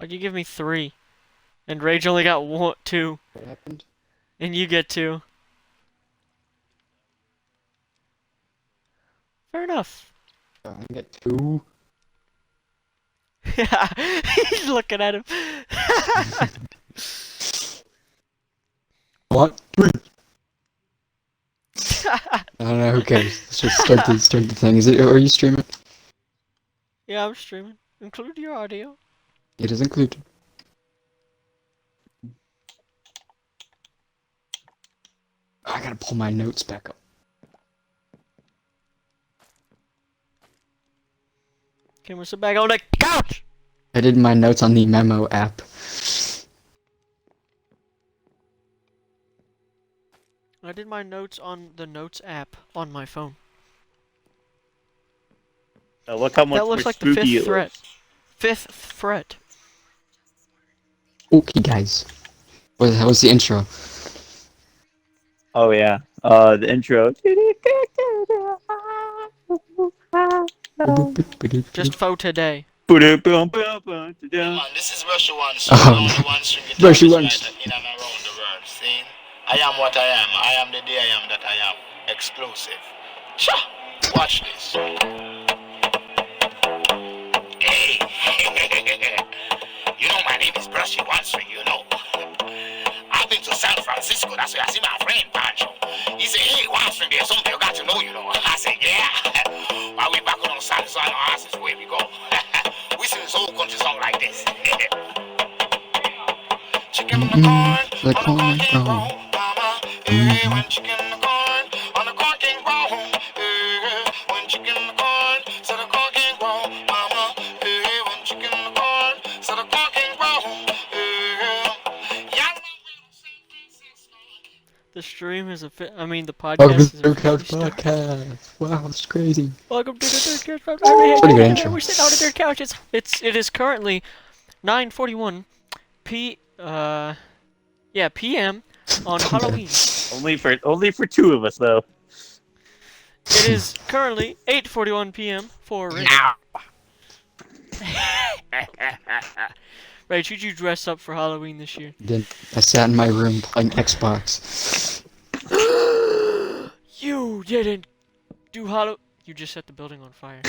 Why'd you give me 3? And Rage only got 2. What happened? And you get 2. Fair enough. I get 2. Yeah, he's looking at him. What? 3. I don't know, who cares? Let's just start the thing. Are you streaming? Yeah, I'm streaming. Include your audio. It is included. I gotta pull my notes back up. Okay, we'll sit back on the couch! I did my notes on the memo app. I did my notes on the Notes app on my phone. Now look how much That looks more like the spooky 5th it threat. looks. 5th threat. Okay, guys. How was the intro? Oh yeah. The intro. Just for today. Come on, this is Russia One, so Um, the only one string Russia guitarist One. right in and around the world. See? I am what I am. I am the day I am that I am. Explosive. Cha! Watch this. Hey! You know my name is Brushy One String, you know. I've been to San Francisco, that's where I see my friend Pancho. He said, hey, One String, there's something you got to know, you know. I said, yeah. While we back on San Juan Oasis, where we go. We sing this whole country song like this. Chicken in the corn, the on the corn corn, can oh. grow, mama. Hey, when chicken in the corn, on the corn can grow. Hey, when chicken in the corn, so the corn can grow, mama. Hey, when chicken in the corn, so the corn can grow. Hey, yeah. The stream is the Welcome podcast to is the officially DirtCouch started. Podcast. Wow, it's crazy. Welcome to the Dirt Couch Podcast. Pretty good intro. We're sitting on the Dirt Couch. It is currently 9:41 p.m. on Halloween. Only for 2 of us though. It is currently 8:41 p.m. for Rich. Rach, who'd you dress up for Halloween this year? Then I sat in my room playing Xbox. You didn't do Halloween. You just set the building on fire.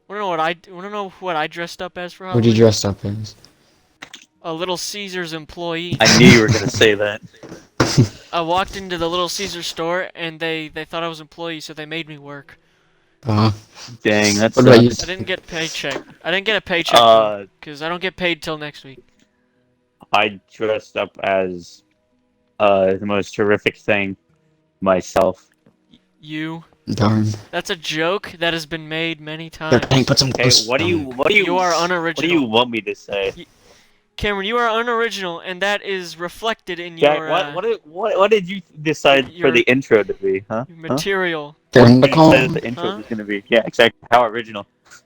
Wanna know what I dressed up as for What Halloween? did you dress up as? A Little Caesars employee. I knew you were gonna say that. I walked into the Little Caesars store and they thought I was an employee, so they made me work. Dang, that's. What about you? I didn't get paycheck. I didn't get a paycheck because I don't get paid till next week. I dressed up as the most terrific thing myself. You. Darn. That's a joke that has been made many There, times. Hank, put some Okay, close. what do you You are what do you unoriginal. want me to say? Cameron, you are unoriginal, and that is reflected in Jack, your what did you decide for your- the intro to be, huh? your material. Turn the What did you call. decide the intro was gonna be? Yeah, exactly. How original.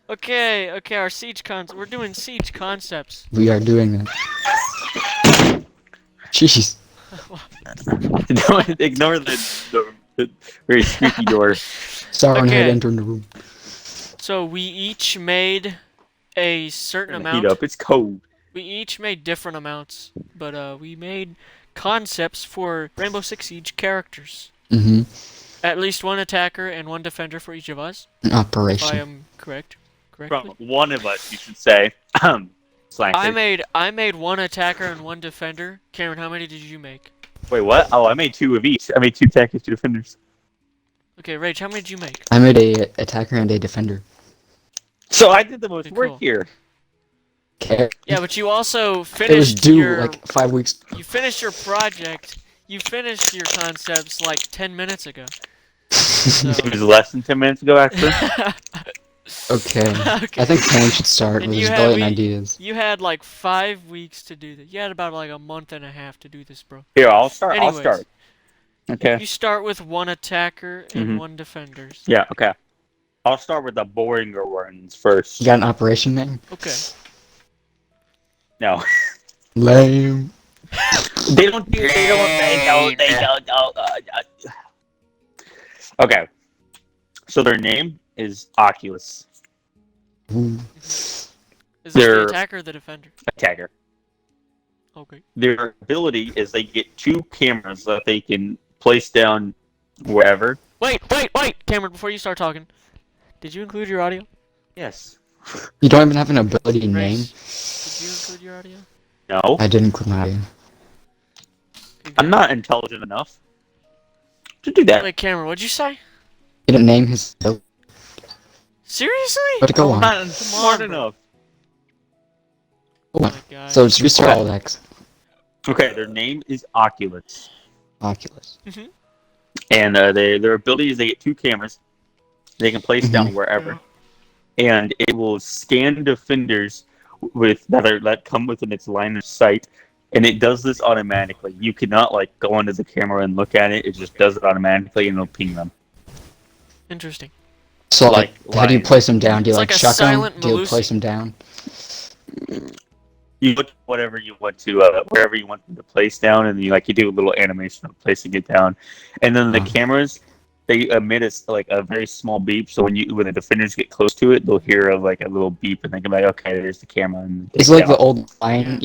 Okay, our siege we're doing siege concepts. We are doing that. Jeez. Don't ignore the very squeaky door. Sauron had Okay. entered the room. So we each made a certain Turn the heat amount. up. It's cold. We each made different amounts, but we made concepts for Rainbow Six Siege characters. Mm-hmm. At least one attacker and one defender for each of us. An If I operation. am correctly. From one of us, you should say. Slankers. I made one attacker and one defender. Cameron, how many did you make? Wait, what? Oh, I made 2 of each. I made 2 attackers, 2 defenders. Okay, Rach, how many did you make? I made a attacker and a defender. So I did the most Okay, work cool. here. Okay. Yeah, but you also It was finished due your like 5 weeks. you finished your project. You finished your concepts like 10 minutes ago. So. It was less than 10 minutes ago, actually. Okay. Okay. I think Cameron should start And with you his had- brilliant we- ideas. You had like 5 weeks to do this. You had about like a month and a half to do this, bro. Here, I'll start. Anyways. I'll start. Okay. You start with one attacker and Mhm. one defenders. Yeah, okay. I'll start with the boringer ones first. You got an operation name? Okay. No. Lame. They don't. Okay. So their name is Oculus. Ooh. Is this the They're attacker or the defender? attacker. Okay. Their ability is they get 2 cameras that they can place down wherever. Wait, Cameron, before you start talking, did you include your audio? Yes. You don't even have an ability name. Race, did you include your audio? No. I didn't include my audio. Okay, I'm good. not intelligent enough to do that. Wait, Cameron, what'd you say? He didn't name his ability. Seriously? But go I'm on. not smart bro. enough. Oh my god. So just restart all X. Okay, their name is Oculus. Oculus. And their ability is they get 2 cameras they can place down wherever. And it will scan defenders that come within its line of sight. And it does this automatically. You cannot like go onto the camera and look at it. It just does it automatically and it'll ping them. Interesting. So like, how do you lions. place them down? Do you It's like like a chuck them? silent Do you Melusi. place them down? You put whatever you want to, wherever you want them to place down, and you do a little animation of placing it down. And then the cameras, they emit a very small beep. So when the defenders get close to it, they'll hear a little beep, and they can be like, okay, there's the camera. And It's like the old line,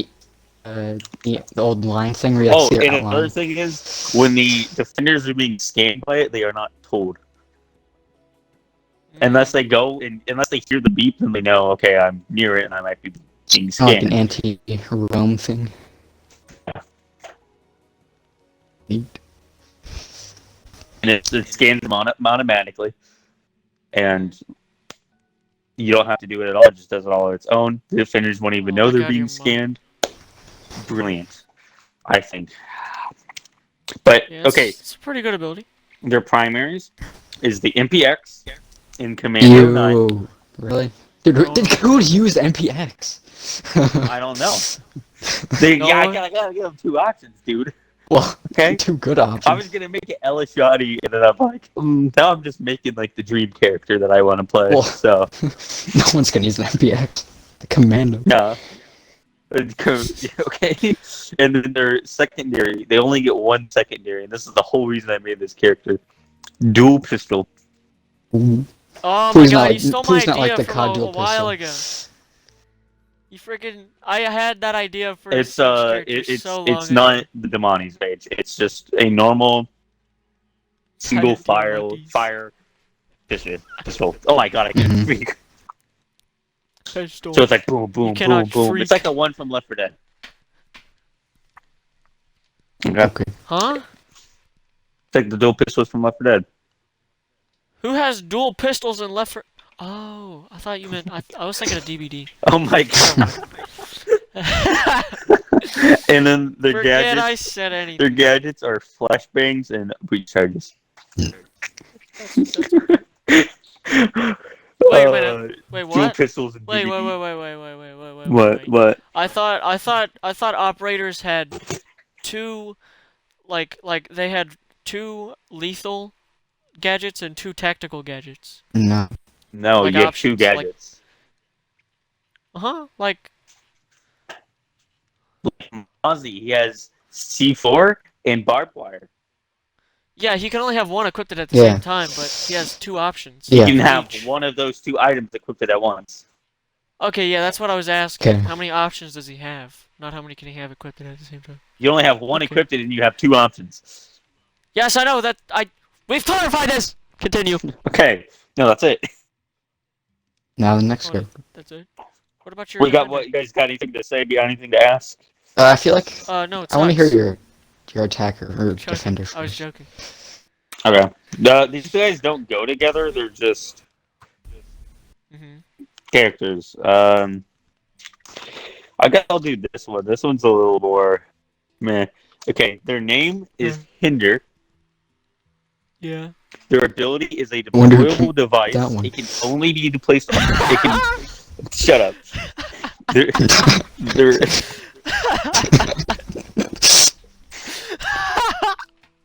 the old line thing where you like, see and their another outline. thing is when the defenders are being scanned by it, they are not told. Unless they hear the beep, then they know, okay, I'm near it and I might be being It's not like scanned. an anti-roam thing. Yeah. Neat. And it scans them automatically. And you don't have to do it at all. It just does it all on its own. The defenders won't even know my they're God, being your mom. scanned. Brilliant, I think. But, Yeah, okay, it's a pretty good ability. their primaries is the MPX in Commando 9. Ew. Really? Dude, who would use MPX? I don't know. No. I gotta give them 2 options, dude. Well, Okay. 2 good options. I was gonna make it Elishadi, and then I'm like, now I'm just making the dream character that I want to play. Well- So No one's gonna use an MPX. The Commando. yeah, okay. And then their secondary, they only get 1 secondary, and this is the whole reason I made this character. Dual pistol. Ooh. Oh my Please god, not you stole my please not idea like the from COD a dual while pistol. ago. You freaking... I had that idea for a It's Siege character it's so long it's ago. not the Demoni's page. It's just a normal single Silent fire pistol. Oh my god, I can't Mhm. speak. Pistol. So it's like boom, boom, boom, cannot boom. freak. It's like the one from Left 4 Dead. Okay. Okay. Huh? It's like the dual pistols from Left 4 Dead. Who has dual pistols in Left 4... Oh, I thought you meant... I was thinking of DBD. Oh my god. And then their Forget I gadgets. said Their anything. gadgets are flashbangs and breach charges. Wait a minute. Wait, Dual what? pistols and Wait, DVD. wait. What? I thought operators had 2, like they had 2 lethal gadgets and 2 tactical gadgets. No. No, Like you have options, 2 like- gadgets. Like Ozzy, he has C4 and barbed wire. yeah, he can only have 1 equipped at the Yeah. same time, but he has 2 options. You Yeah. can have Each. one of those 2 items equipped at once. Okay, yeah, that's what I was asking. Okay. How many options does he have? Not how many can he have equipped at the same time. You only have 1 Okay. equipped and you have 2 options. Yes, I know that. We've clarified this. Continue. Okay. No, that's it. Now the next Oh, guy. That's it. What about your? We got defender? what? You guys got anything to say? Got anything to ask? I feel like No, it's I want to not. hear your attacker or Joking. defender I was first. joking. Okay. These guys don't go together. They're just characters. I guess I'll do this one. This one's a little more meh. Okay, their name is Hinder. Yeah. Their ability is a wonder who deployable device. that one. It can only be placed on. It can. Shut up. They're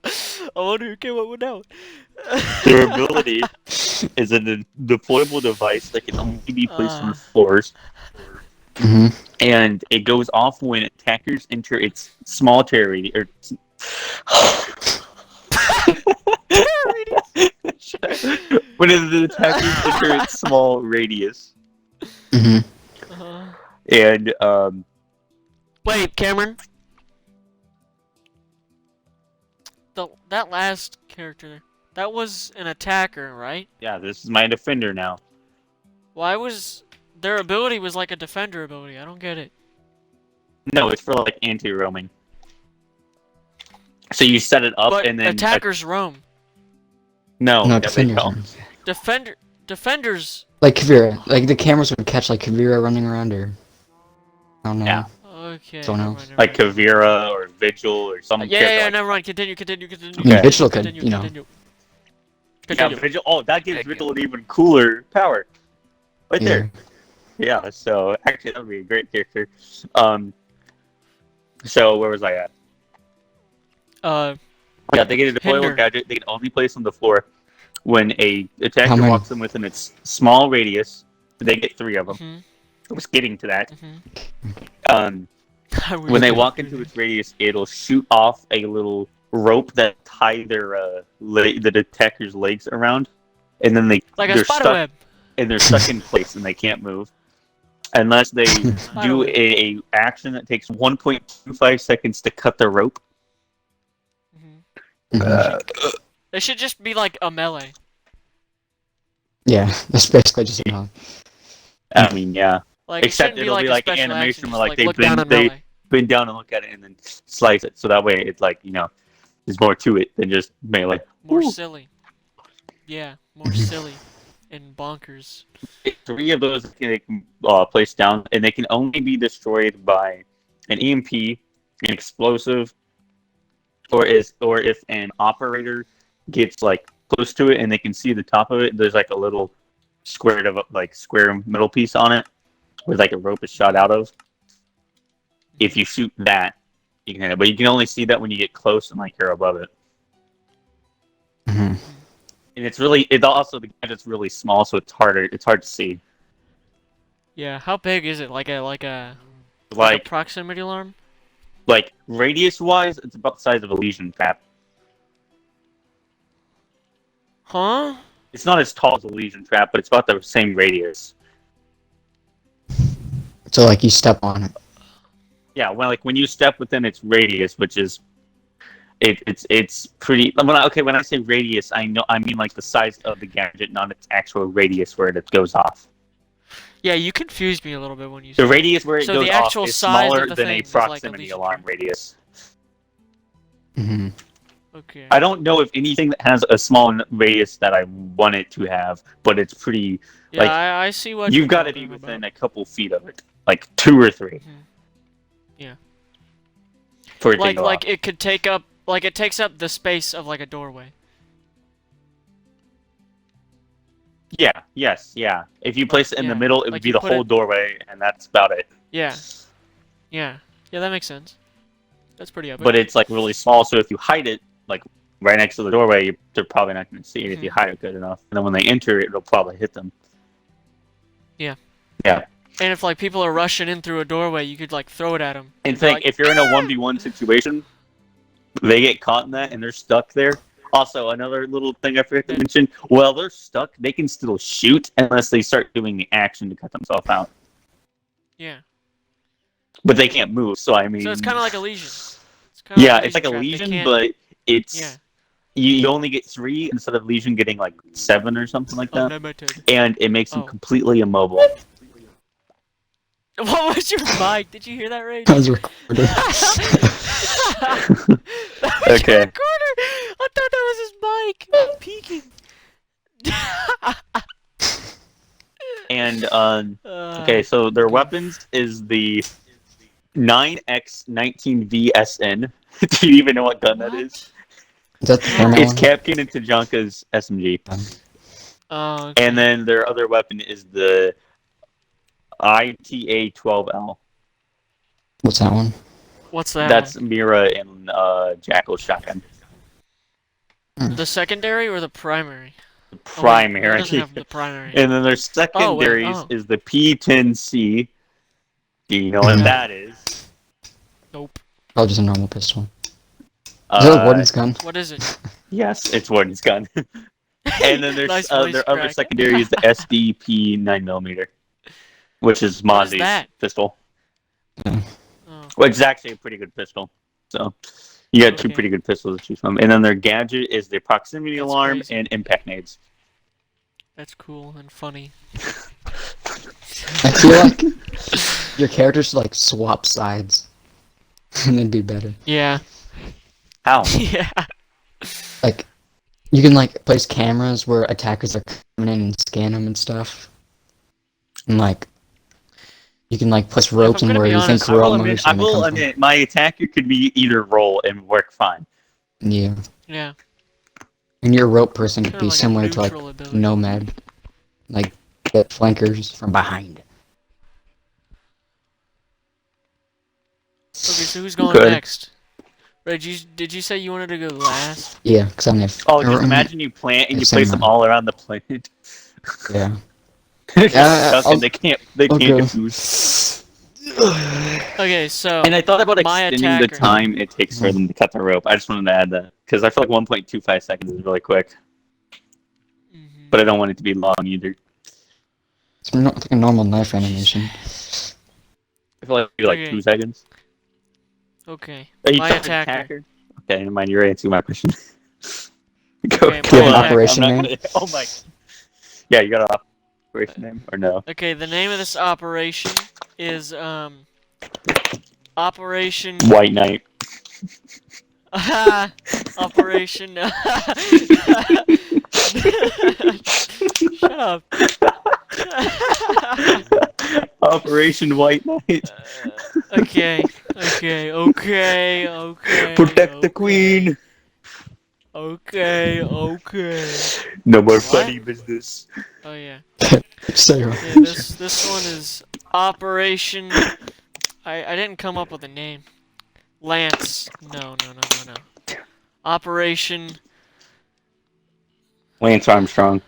I wonder who came up with that one. Their ability is a deployable device that can only be placed on floors, Mm-hmm. and it goes off when attackers enter its small territory. When the attackers enter its small radius. Mm-hmm. And Wait, Cameron. That last character, that was an attacker, right? yeah, this is my defender now. Why was their ability was like a defender ability? I don't get it. No, it's for like anti-roaming. So you set it up But and then attackers roam. no, No, yeah, they defenders. don't. Defenders. Like Kavira. Like the cameras would catch like Kavira running around or I don't know. Yeah. Okay. Someone never else. mind, never Like mind, never mind. Vigil or Vigil or some Yeah, character like never mind. Continue. I mean, Okay. Vigil could, Continue. you know. Continue. Yeah, Continue. Vigil. Oh, that gives Thank you. Vigil an even cooler power. Right Yeah. there. Yeah. So actually, that would be a great character. So where was I at? Yeah, they get a deployable Hinder. gadget. They can only place on the floor when a attacker How many? walks them within its small radius. They get 3 of them. Mhm. I was getting to that. Mhm. When they walk into its radius, it'll shoot off a little rope that tie their the detector's legs around, and then like a they're spider stuck web. and they're stuck in place and they can't move unless they Spider do web. a action that takes 1.25 seconds to cut the rope. Mhm. Mhm. They should just be like a melee. Yeah, that's basically just I mean, yeah. Like Except it shouldn't it'll be be like like a an special animation action, where just, like they look down and bend melee. down and look at it and then slice it. So that way it's like, there's more to it than just melee. More Ooh. silly. Yeah, more silly and bonkers. 3 of those they can place down, and they can only be destroyed by an EMP, an explosive, or if an operator gets like close to it and they can see the top of it. There's like a little square middle piece on it, where like a rope is shot out of. If you shoot that, you can hit it, but you can only see that when you get close and like you're above it. Mhm. And the gadget's really small, so it's hard to see. Yeah, how big is it? Like a Like proximity alarm? radius wise, it's about the size of a Legion trap. Huh? It's not as tall as a Legion trap, but it's about the same radius. So like you step on it. Yeah, when you step within its radius, which is it's pretty. When I say radius, I mean like the size of the gadget, not its actual radius where it goes off. Yeah, you confused me a little bit when you The said radius where it So goes the off actual is size of smaller the than thing a is like a proximity Legion alarm trap. radius. Hmm. Okay. I don't know if anything that has a small radius that I want it to have, but it's pretty. Yeah, like, I see what You've you're got to be talking within about. a couple feet of it, like 2 or 3. Mhm. Yeah. For it to Like go off. it could take up it takes up the space of like a doorway. Yeah. Yes. Yeah. If you place it in the yeah, middle, it would like be you the put whole it- doorway, and that's about it. Yeah. Yeah. Yeah, that makes sense. That's pretty epic. But it's like really small, so if you hide it like right next to the doorway, they're probably not going to see it if you Mhm. hide it good enough. And then when they enter it, it'll probably hit them. Yeah. Yeah. And if like people are rushing in through a doorway, you could like throw it at them. And think if you're in a 1v1 situation, they get caught in that and they're stuck there. Also, another little thing I forgot to mention: while they're stuck, they can still shoot unless they start doing the action to cut themselves out. Yeah. But they can't move, so I mean. So it's kind of like a Legion. It's kinda Yeah, it's like a trap. They Legion, can't- but it's Yeah. you only get 3 instead of Legion getting like 7 or something like that, Unlimited. and it makes them Oh. completely immobile. What was your mic? Did you hear that, Ray? That was recorded. That was Okay. your recorder. I thought that was his mic. I was peeking. And okay, so their weapons is the 9x19VSN. Do you even know what gun that is? Is that the thermal It's one? Captain and Tajanka's SMG. Oh, okay. And then their other weapon is the ITA-12L. What's that one? What's that? That's Mira and Jackal's shotgun. one? The secondary or the primary? The Oh, wait, primary. it doesn't have the primary. And then their secondaries oh. is the P10C. Do you know what Mhm. that is? Nope. Oh, just a normal pistol. Is that a warden's gun? What is it? Yes, it's Warden's gun. And then there's Nice voice their other crack. secondary is the SDP 9mm. which is What is Mozzie's that? pistol, Oh, which is actually a pretty good pistol. So you got two Okay. pretty good pistols to choose from. And then their gadget is their proximity That's alarm crazy. and impact nades. that's cool and funny. I feel like your characters should like swap sides, and it'd be better. Yeah. How? Yeah. Like, you can like place cameras where attackers are coming in and scan them and stuff. And like, you can like place ropes I'm in gonna where be you think honest, I will roll admit, motion may come from. my attacker could be either roll and work fine. Yeah, Yeah. and your rope person could Kinda be like a similar to like neutral ability. Nomad, like get flankers from behind. Okay, so who's going Good. next? Reggie, did you say you wanted to go last? Yeah, because I'm gonna. Oh, just imagine you plant and you Same place them one. all around the planet. Yeah. Stuck I'll- and they can't I'll go. diffuse. Okay, so And I thought about my extending the attacker. time it takes for them to cut the rope. I just wanted to add that because I feel like 1.25 seconds is really quick, Mhm. but I don't want it to be long either. It's not like a normal knife animation. I feel like it'd be like Okay. 2 seconds. Okay, Are you my talking attacker. Okay, never mind. You're answering my question. Go. Okay, Do you have an my operation I'm not name? gonna- Oh my. Yeah, you got an operation name or no? Okay, the name of this operation is Operation White Knight. Operation Shut up. Operation White Knight. Okay. Protect the queen. Okay. No more What? funny business. Oh yeah. Say Yeah, this one is Operation. I didn't come up with a name. Lance. No. Operation. Lance Armstrong.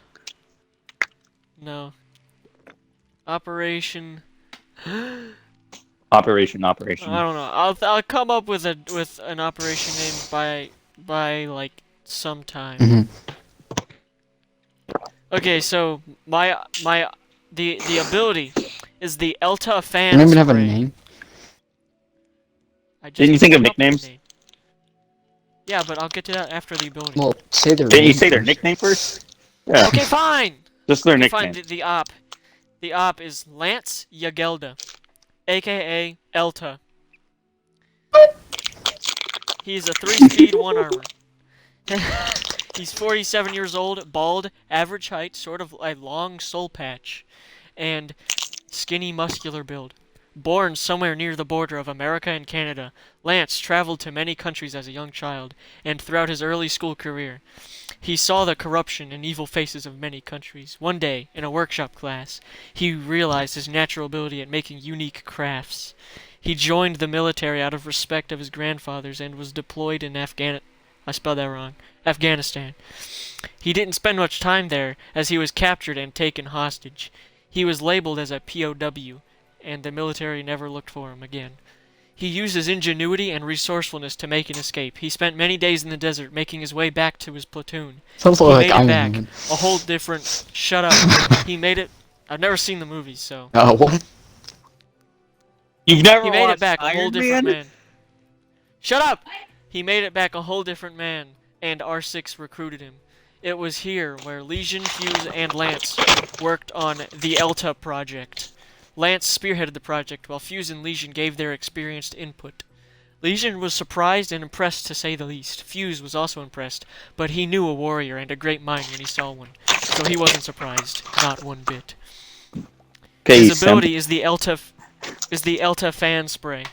No. Operation. Operation. I don't know. I'll come up with an operation name by like sometime. Mhm. Okay, so the ability is the Elta fan You don't even have a spray. name. I just Didn't you think of came up with a nicknames? name. Yeah, but I'll get to that after the ability. Well, say their. Didn't you name say their first. nickname first? Yeah. Okay, fine. Just their Okay, nickname. fine. The op. The op is Lance Yagelda, aka Elta. He's a 3-speed 1 armor. He's 47 years old, bald, average height, sort of a long soul patch, and skinny muscular build. Born somewhere near the border of America and Canada, Lance traveled to many countries as a young child, and throughout his early school career. He saw the corruption and evil faces of many countries. One day, in a workshop class, he realized his natural ability at making unique crafts. He joined the military out of respect of his grandfathers and was deployed in Afghanistan. He didn't spend much time there, as he was captured and taken hostage. He was labeled as a POW, and the military never looked for him again. He used his ingenuity and resourcefulness to make an escape. He spent many days in the desert, making his way back to his platoon. Sounds He like made it Iron back. Man. A whole different... Shut up. He made it... I've never seen the movies, so... What? You've never He made it watched back a whole Iron different Man? man. Shut up! He made it back a whole different man, and R6 recruited him. It was here where Legion, Fuse, and Lance worked on the Elta project. Lance spearheaded the project, while Fuse and Legion gave their experienced input. Legion was surprised and impressed, to say the least. Fuse was also impressed, but he knew a warrior and a great mind when he saw one, so he wasn't surprised, not one bit. Okay, His ability is the Elta fan spray.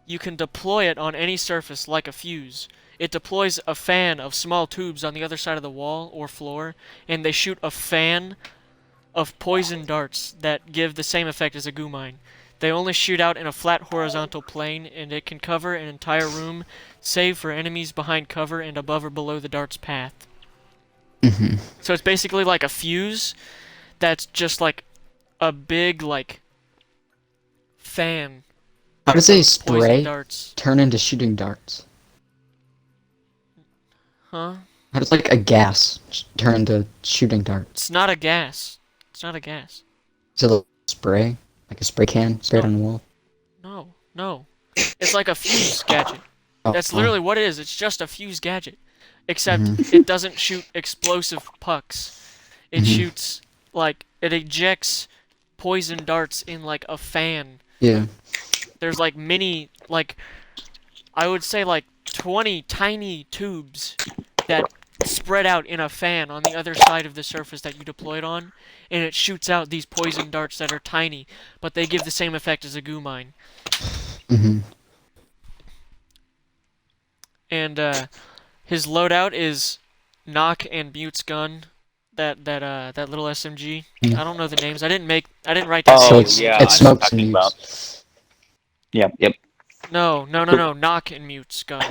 You can deploy it on any surface like a fuse. It deploys a fan of small tubes on the other side of the wall or floor, and they shoot a fan of poison darts that give the same effect as a goo mine. They only shoot out in a flat horizontal plane, and it can cover an entire room, save for enemies behind cover and above or below the dart's path. Mhm. So it's basically like a fuse that's just like a big, like, fan. How does a Poison spray darts. turn into shooting darts? Huh? How does like a gas turn into shooting darts? It's not a gas. It's not a gas. So the spray, like a spray can, spray it on the wall. No. It's like a fuse gadget. Oh, That's literally what it is. It's just a fuse gadget. Except Mhm. it doesn't shoot explosive pucks. It Mhm. shoots, like, it ejects poison darts in, like, a fan. Yeah. There's, like, mini, like, I would say, like, 20 tiny tubes that spread out in a fan on the other side of the surface that you deployed on, and it shoots out these poison darts that are tiny, but they give the same effect as a goo mine. Mhm. And his loadout is Knock and Mute's gun, that little SMG. Mm. I don't know the names. I didn't write down So Oh, the it's yeah, names. it's I know what smokes you're and talking mutes. Yep. No. Knock and Mute's gun.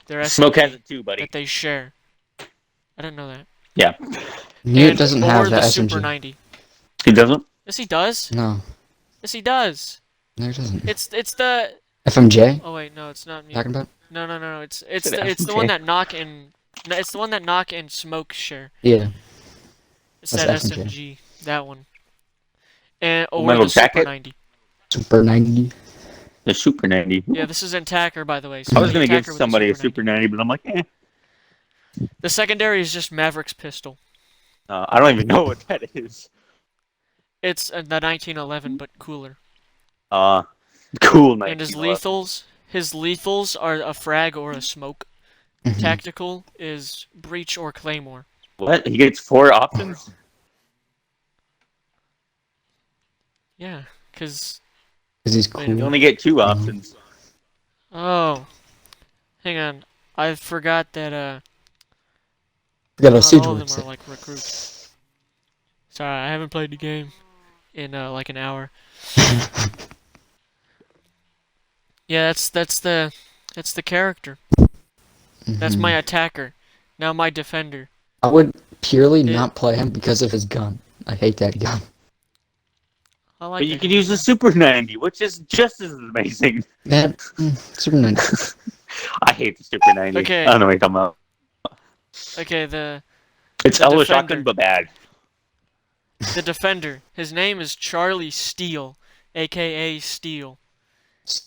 Their Smoke SMG has it too, buddy. that they share. I didn't know that. Yeah. Mute And doesn't or have the that Super SMG. 90. He doesn't? Yes, he does. No, Yes, he does. it doesn't. It's the. FMJ? Oh wait, no, it's not Mute. Talking about? No. It's Said the one FMJ. that Knock and. No, it's the one that Knock and Smoke share. Yeah. It's That's that SMG. SMG. That one. And or Metal the Super jacket? 90. Super 90. The Super 90. Yeah, this is Attacker, by the way. So I was the going to give Attacker with the somebody a 90. Super 90, but I'm like, eh. The secondary is just Maverick's pistol. I don't even know what that is. It's the 1911, but cooler. Cool. And his 1911. lethals are a frag or a smoke. Mhm. Tactical is breach or claymore. What? He gets 4 options? Yeah, cause Because he's Wait a You cool. only get 2 options. oh, hang on, I forgot that We got a not siege all of works them are like recruits. Sorry, I haven't played the game in like an hour. Yeah, that's the character. That's my attacker. Now my defender. I would purely It- not play him because of his gun. I hate that gun. I like But you that can guy. use the Super 90, which is just as amazing. That Super 90. I hate the Super 90. Okay. I don't know what you're talking about. Okay, the It's The Ella defender. Shotgun, but bad. defender. His name is Charlie Steele, aka Steele.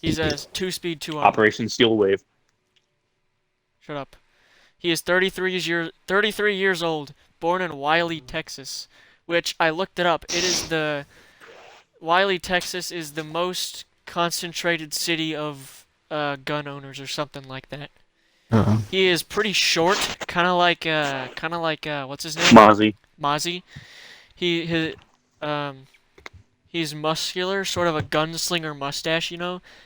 He's a 2-speed 2 armor. Operation Steel Wave. Shut up. He is 33 years old, born in Wiley, Texas, which I looked it up. It is Wiley, Texas is the most concentrated city of gun owners or something like that. Uh-oh. He is pretty short, kind of like what's his name? Mozzie. Mozzie. He's muscular, sort of a gunslinger mustache,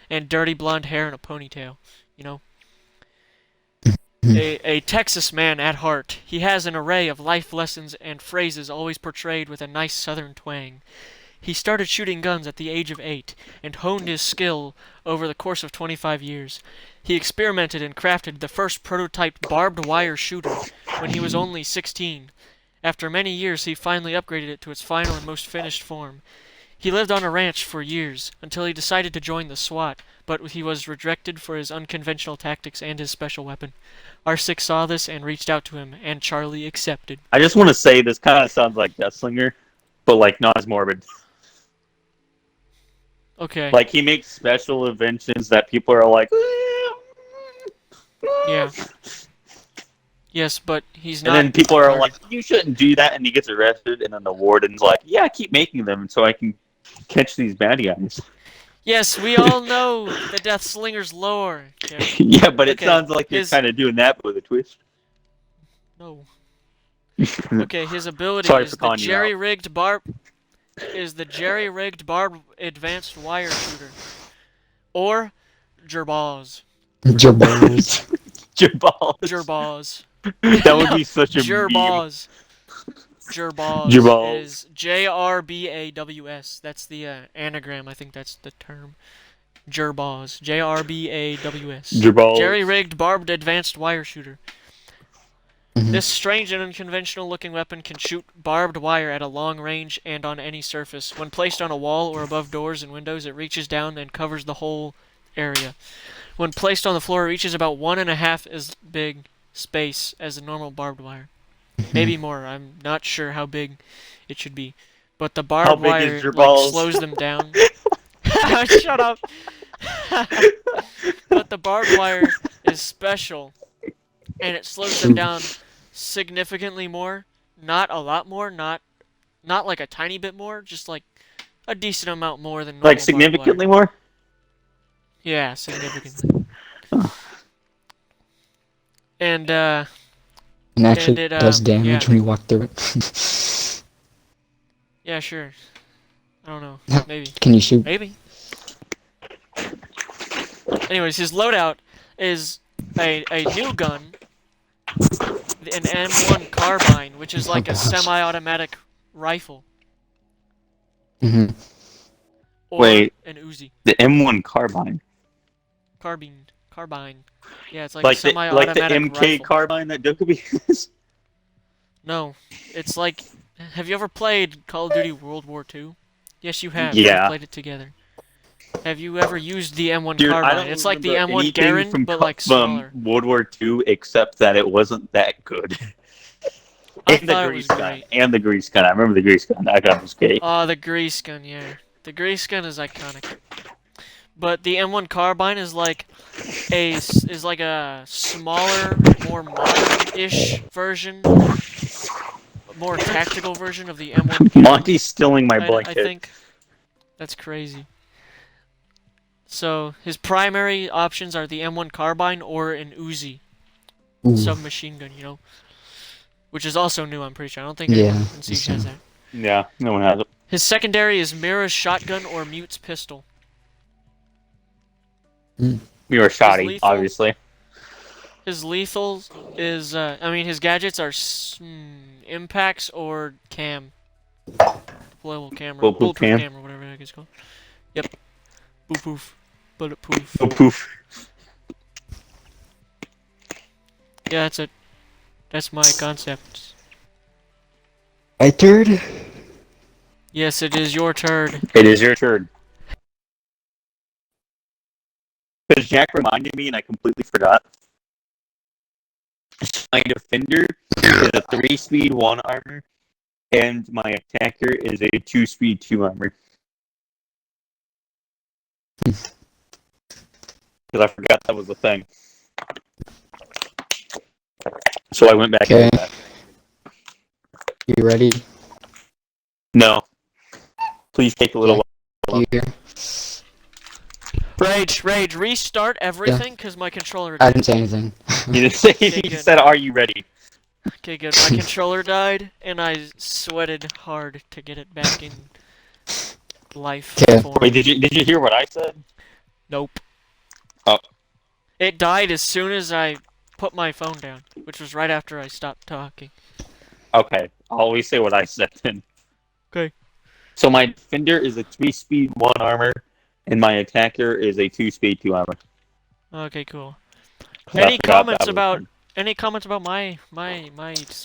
and dirty blonde hair and a ponytail, A Texas man at heart, he has an array of life lessons and phrases always portrayed with a nice southern twang. He started shooting guns at the age of 8 and honed his skill over the course of 25 years. He experimented and crafted the first prototype barbed wire shooter when he was only 16. After many years, he finally upgraded it to its final and most finished form. He lived on a ranch for years until he decided to join the SWAT, but he was rejected for his unconventional tactics and his special weapon. R6 saw this and reached out to him, and Charlie accepted. I just want to say this kind of sounds like Deathslinger, but like not as morbid. Okay. Like he makes special inventions that people are like, Yeah. Yes, but he's and not. then people are retarded. like, you shouldn't do that, and he gets arrested, and then the warden's like, yeah, keep making them so I can catch these bad guys. Yes, we all know the Death Slinger's lore. Yeah. Yeah, but it Okay, sounds like you're his- kind of doing that with a twist. No. Okay, his ability Sorry is for the calling you out. jerry-rigged barb advanced wire shooter, or Gerboz. Jabals. Jabal. Gerboz. That would be such a meme. Gerboz. Gerboz Gerboz. is J-R-B-A-W-S. That's the anagram. I think that's the term. Gerboz. J-R-B-A-W-S. Jabal. Jerry-rigged barbed advanced wire shooter. Mhm. This strange and unconventional-looking weapon can shoot barbed wire at a long range and on any surface. When placed on a wall or above doors and windows, it reaches down and covers the whole area. When placed on the floor, it reaches about 1.5 as big space as a normal barbed wire. Maybe more. I'm not sure how big it should be. but the How barbed big wire is your like balls? slows them down. Shut up. But the barbed wire is special, and it slows them down significantly more. Not a lot more, not like a tiny bit more, just like a decent amount more than normal Like barbed wire. significantly more? Yeah, significantly. And And actually it, does damage yeah. when you walk through it. Yeah, sure. I don't know. Maybe. Can you shoot? Maybe. Anyways, his loadout is a new gun, an M1 carbine, which is Oh like a gosh. semi-automatic rifle, hmm or Wait. an Uzi. The M1 carbine. Carbine. Yeah, it's like a Like the semi-automatic MK rifle. carbine that Dokubi has? No, it's like. Have you ever played Call of Duty World War II? Yes, you have. Yeah. We played it together. Have you ever used the M1 Dude, I carbine? don't It's like the remember M1 anything Garand, from but like smaller. World War II except that it wasn't that good. I And the thought it grease was gun. great. And the grease gun. I remember the grease gun. That gun was great. Oh, the grease gun, yeah. The grease gun is iconic. But the M1 carbine is like a smaller, more modern-ish version, more tactical version of the M1 Garand. Monty's stealing my I blanket. think that's crazy. So his primary options are the M1 carbine or an Uzi Ooh. submachine gun, you know, which is also new. I'm pretty sure. I don't think Yeah, anyone in Siege has so- that. Yeah, no one has it. His secondary is Mira's shotgun or Mute's pistol. We were shoddy, lethal? obviously. His lethal is, his gadgets are impacts or cam. Deployable camera. Bulletproof Bulletproof cam. camera, whatever that is called. Yep. Bulletproof. Bulletproof. Oh, poof. Yeah, that's it. That's my concept. My turd? Yes, it is your turd. It is your turn. Because Jack reminded me and I completely forgot. My defender is a 3-speed 1 armor, and my attacker is a 2-speed 2 armor. Because I forgot that was a thing. So I went back and did that. You ready? No. Please take a little while. Here. Rage, restart everything, because my controller I died. didn't say anything. You didn't say Okay, you good. said, "Are you ready?" Okay, good. My controller died, and I sweated hard to get it back in life Okay. form. Wait, did you hear what I said? Nope. Oh. It died as soon as I put my phone down, which was right after I stopped talking. Okay, I'll always say what I said then. Okay. So my defender is a 3-speed 1 armor, and my attacker is a 2-speed 2 armor. Okay, cool. 'Cause I Any forgot comments that was about one. any comments about my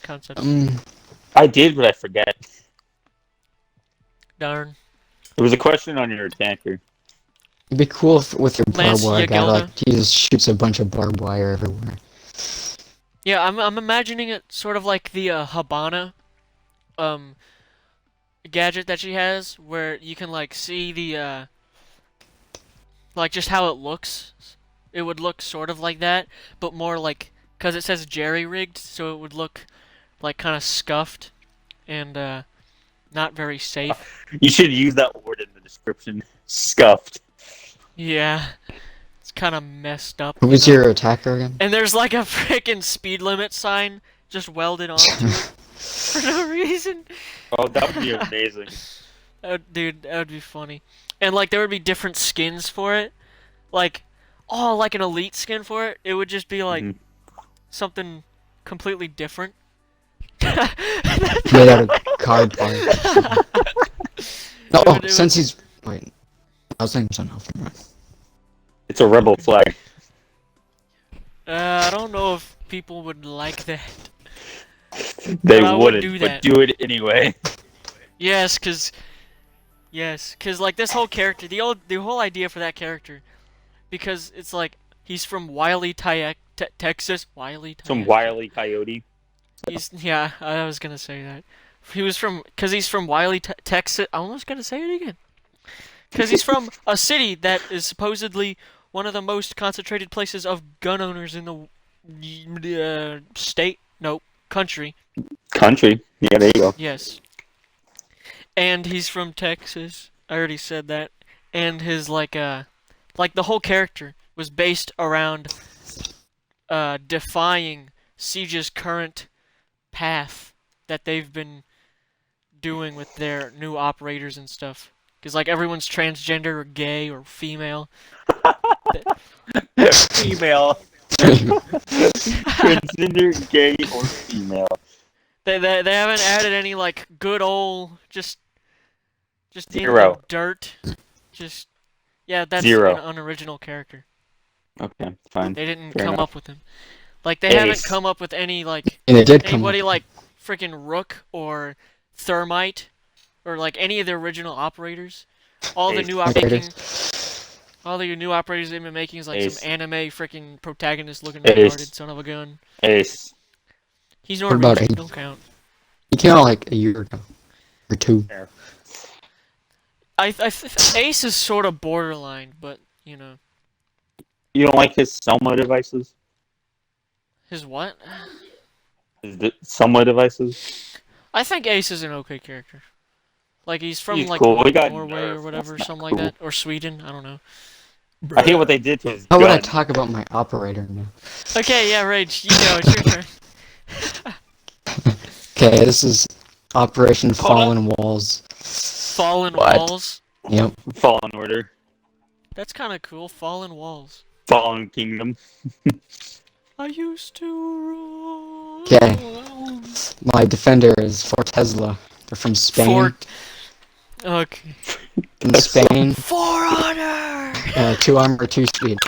concept? I did, but I forget. Darn. There was a question on your attacker. It'd be cool if, with your Lance barbed wire guy, Yagelda. like, he just shoots a bunch of barbed wire everywhere. Yeah, I'm imagining it sort of like the Habana gadget that she has, where you can like see the like just how it looks. It would look sort of like that, but more like, because it says jerry-rigged, so it would look like kind of scuffed and not very safe. You should use that word in the description. Scuffed. Yeah, it's kind of messed up. Who you was know? your attacker again? And there's like a freaking speed limit sign just welded onto it for no reason. Oh, that would be amazing. Dude, that would be funny. And like there would be different skins for it. Like, oh, like an elite skin for it. It would just be like something completely different. Made out of card parts. No, It would- since he's... Wait. I was thinking something else. Never mind. It's a rebel flag. I don't know if people would like that. They But I would wouldn't, do but that. do it anyway. Yes, cause like this whole character, the whole idea for that character, because it's like he's from Wiley, Texas. Wiley, Some wily coyote. Yeah, I was gonna say that. Because he's from Wiley, Texas. I almost gotta say it again. Because he's from a city that is supposedly one of the most concentrated places of gun owners in the state. Nope, country. Country. Yeah, there you go. Yes. And he's from Texas. I already said that. And his the whole character was based around defying Siege's current path that they've been doing with their new operators and stuff. Because like everyone's transgender or gay or female. Female. Transgender, gay, or female. They haven't added any like good old just Zero. in dirt. Just yeah, that's Zero. an unoriginal character. Okay, fine. They didn't Fair come enough. up with him. Like they Ace. haven't come up with any like And it did come anybody up. like freaking Rook or Thermite or like any of the original operators. All the Ace. new operators they've been making is like Ace. some anime freaking protagonist looking Ace. retarded son of a gun. Ace. He's What about Norwegian, Ace? don't count. He came out like a year ago. Or two. Ace is sort of borderline, but you know. You don't like his Selma devices? His what? His Selma devices? I think Ace is an okay character. Like he's from He's like cool. He got Norway nerfed. or whatever, That's not something cool. like that, or Sweden. I don't know. I hate what they did to his How would I gun. talk about my operator now? Okay, yeah, Rage, you go. It's your turn. Okay, this is Operation Hold Fallen Walls. Fallen What? Walls. Yep. Fallen Order. That's kind of cool. Fallen Walls. Fallen Kingdom. I used to rule. Okay. My defender is Fortezla. They're from Spain. Okay. In Spain, For Honor. 2 armor, 2 speed.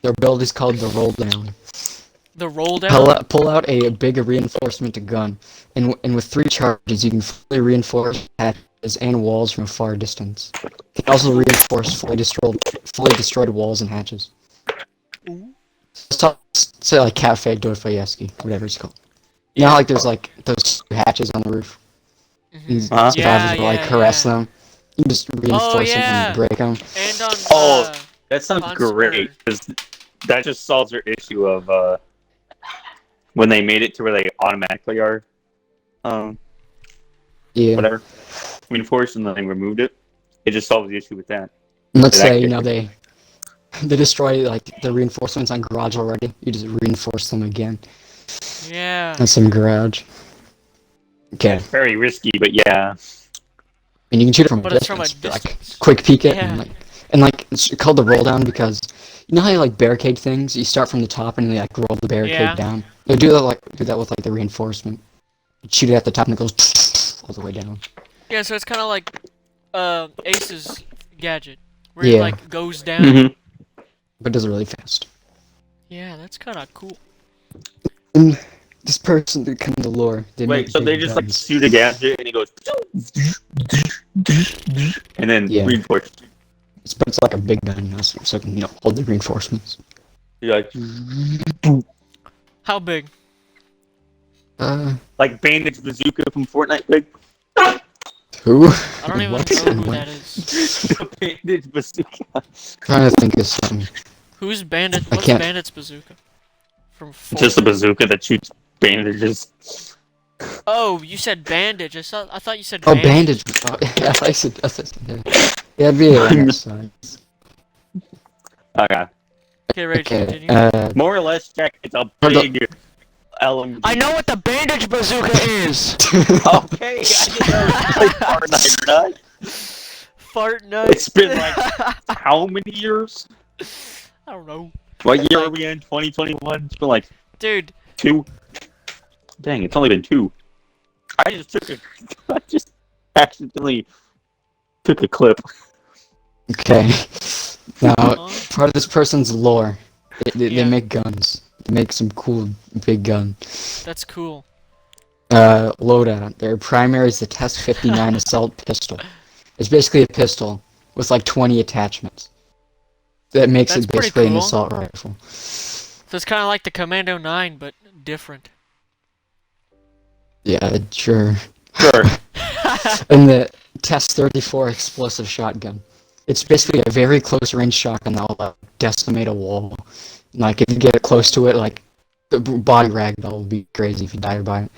Their build is called the Roll Down. The roll down. Pull out a big reinforcement gun, and with 3 charges, you can fully reinforce hatches and walls from a far distance. You can also reinforce fully destroyed walls and hatches. Say like Cafe Dostoevsky, whatever it's called. You know how, like there's like those hatches on the roof. These Uh-huh. survivors will like harass them. You can just reinforce them yeah. and break them. And on. Oh, That sounds Conspiracy. great. 'Cause that just solves their issue of when they made it to where they automatically are Yeah. whatever reinforced and then they removed it. It just solves the issue with that. And let's That say could- they destroy like the reinforcements on garage already. You just reinforce them again. Yeah. That's some garage. Okay. Very risky, but yeah. And you can shoot it from But a it's from a distance. Like distance. quick peek it Yeah. and like it's called the roll down because you know how you like barricade things? You start from the top and they like roll the barricade Yeah. down. They do that with like the reinforcement. You shoot it at the top and it goes all the way down. Yeah, so it's kind of like Ace's gadget, where Yeah. it like goes down. Mm-hmm. But it does it really fast. Yeah, that's kind of cool. And this person that kind of the lore. They Wait, make so they big just like guns. shoot a gadget and he goes and then Yeah. reinforce. But it's like a big gun, you know, so it can hold the reinforcements. You're like How big? like Bandage Bazooka from Fortnite, big. Who? I don't even What? know who What? that is. Bandage Bazooka. Trying to think of something. Who's Bandit? I What's can't- Bandit's bazooka? From It's just a Fortnite? bazooka that shoots bandages. Oh, you said bandage. I thought you said Oh, bandage. bandage. Oh, yeah, I said. Yeah, it'd be around that size. Okay. Okay, Rage, Okay. continue. More or less, check. It's a Hold up. big LMG. I know what the bandage bazooka is! Okay, I didn't know you played Fortnite or not. Fart nuts. It's been like how many years? I don't know. What year are we in? 2021? It's been like Dude, 2. Dang, it's only been 2. I just accidentally took a clip. Okay. Now, huh? part of this person's lore, they Yeah. make guns. They make some cool big gun. That's cool. Loadout. Their primary is the Test 59 assault pistol. It's basically a pistol with like 20 attachments. That makes That's it pretty basically an cool. assault rifle. So it's kind of like the Commando 9, but different. Yeah, sure. Sure. And the TES-34 explosive shotgun. It's basically a very close-range shotgun that will decimate a wall. Like, if you get close to it, like, the body ragdoll will be crazy if you die by it.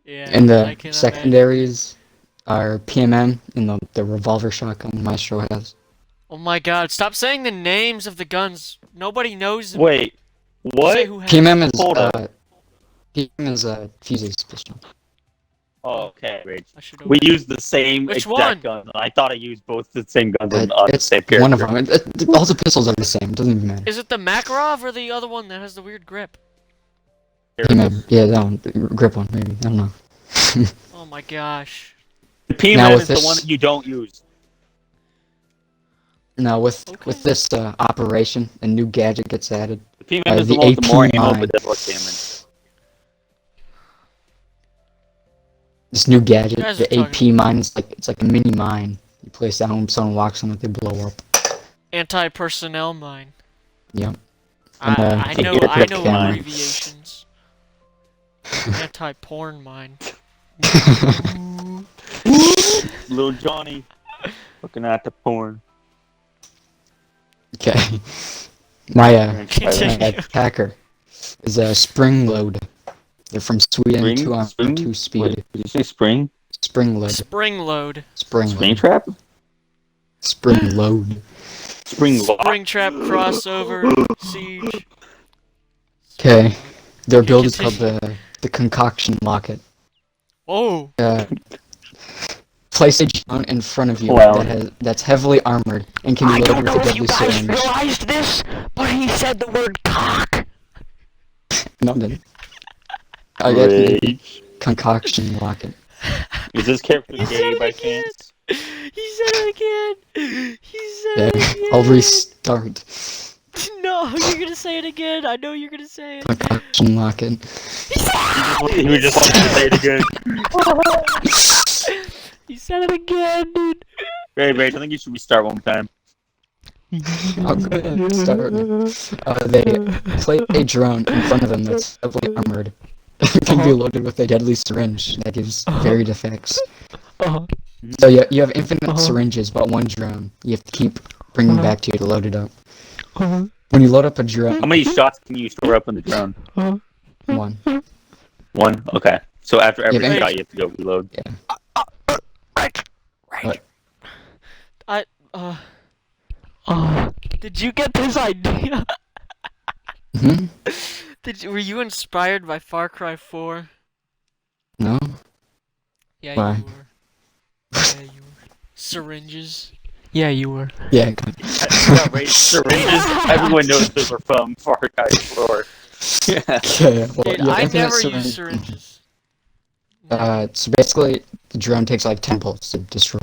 Yeah. And I the can secondaries are PMM and the revolver shotgun Maestro has. Oh my god, stop saying the names of the guns. Nobody knows them. Wait. Just What? say who has PMM is, Hold up. PMM is, Fuse's pistol. Oh, okay, Rage. I should We open- used the same Which exact one? gun. I thought I used both the same guns on the It's same character. one of them. All the pistols are the same. It doesn't even matter. Is it the Makarov or the other one that has the weird grip? PMM. Yeah, that one. The grip one, maybe. I don't know. Oh my gosh. The PMM Now with is the this- one that you don't use. Now, with Okay. this operation, a new gadget gets added. The PMM is the the one with the AP more ammo mine. but does less damage. This new gadget, You guys are the AP mine, it's like a mini mine. You place down when someone walks on it, they blow up. Anti-personnel mine. Yep. I And, know get I the know mine. abbreviations. Anti-porn mine. Little Johnny. Looking at the porn. Okay. My Continue. attacker is a spring load. They're from Sweden, 2 armor, 2 speed. Wait, did you say spring? Spring load. Spring load. Spring Spring load. trap? Spring load. Spring lock? Spring trap crossover siege. Okay. Their You build is continue. called the concoction locket. Oh. Place a drone in front of you Wow. that's heavily armored and can be loaded with a deadly syringe. realized this, but he said the word cock. No, I didn't. I got the Rage. concoction locket. Is this character He said gay it by again. chance? He said it again. He said Yeah, it again. I'll restart. No, you're gonna say it again. I know you're gonna say it. Concoction locket. He was just wanted to say it again. He said it again, dude. Rage, I think you should restart one more time. I'll go ahead and start. They place a drone in front of them that's heavily armored. It can be loaded with a deadly syringe that gives varied effects. So you have infinite syringes, but one drone. You have to keep bringing back to you to load it up. When you load up a drone, How many shots can you store up on the drone? one. One? Okay. So after every Yeah, shot, you have to go reload. Did you get this idea? Hmm? Were you inspired by Far Cry 4? No? Yeah, Why? you were. Yeah, you were. Syringes. Yeah, you were. Yeah, good. Yeah, Rage, syringes. Everyone knows those are from Far Cry 4. Yeah. Okay, well, Dude, you have I infinite never syringe- use syringes. So basically, the drone takes like 10 bullets to destroy.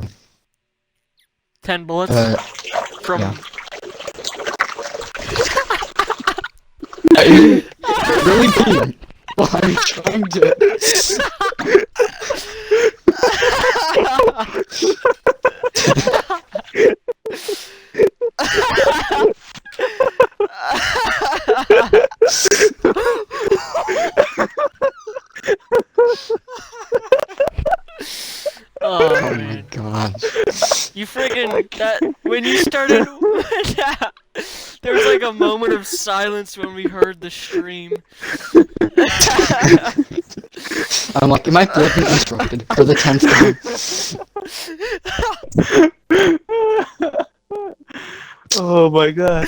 10 bullets from. yeah. Really big. Well, I'm trying to. Oh, Oh my man. god. You friggin' that when you started there was like a moment of silence when we heard the stream. I'm like, am I flipping instructed for the 10th time? Oh my god.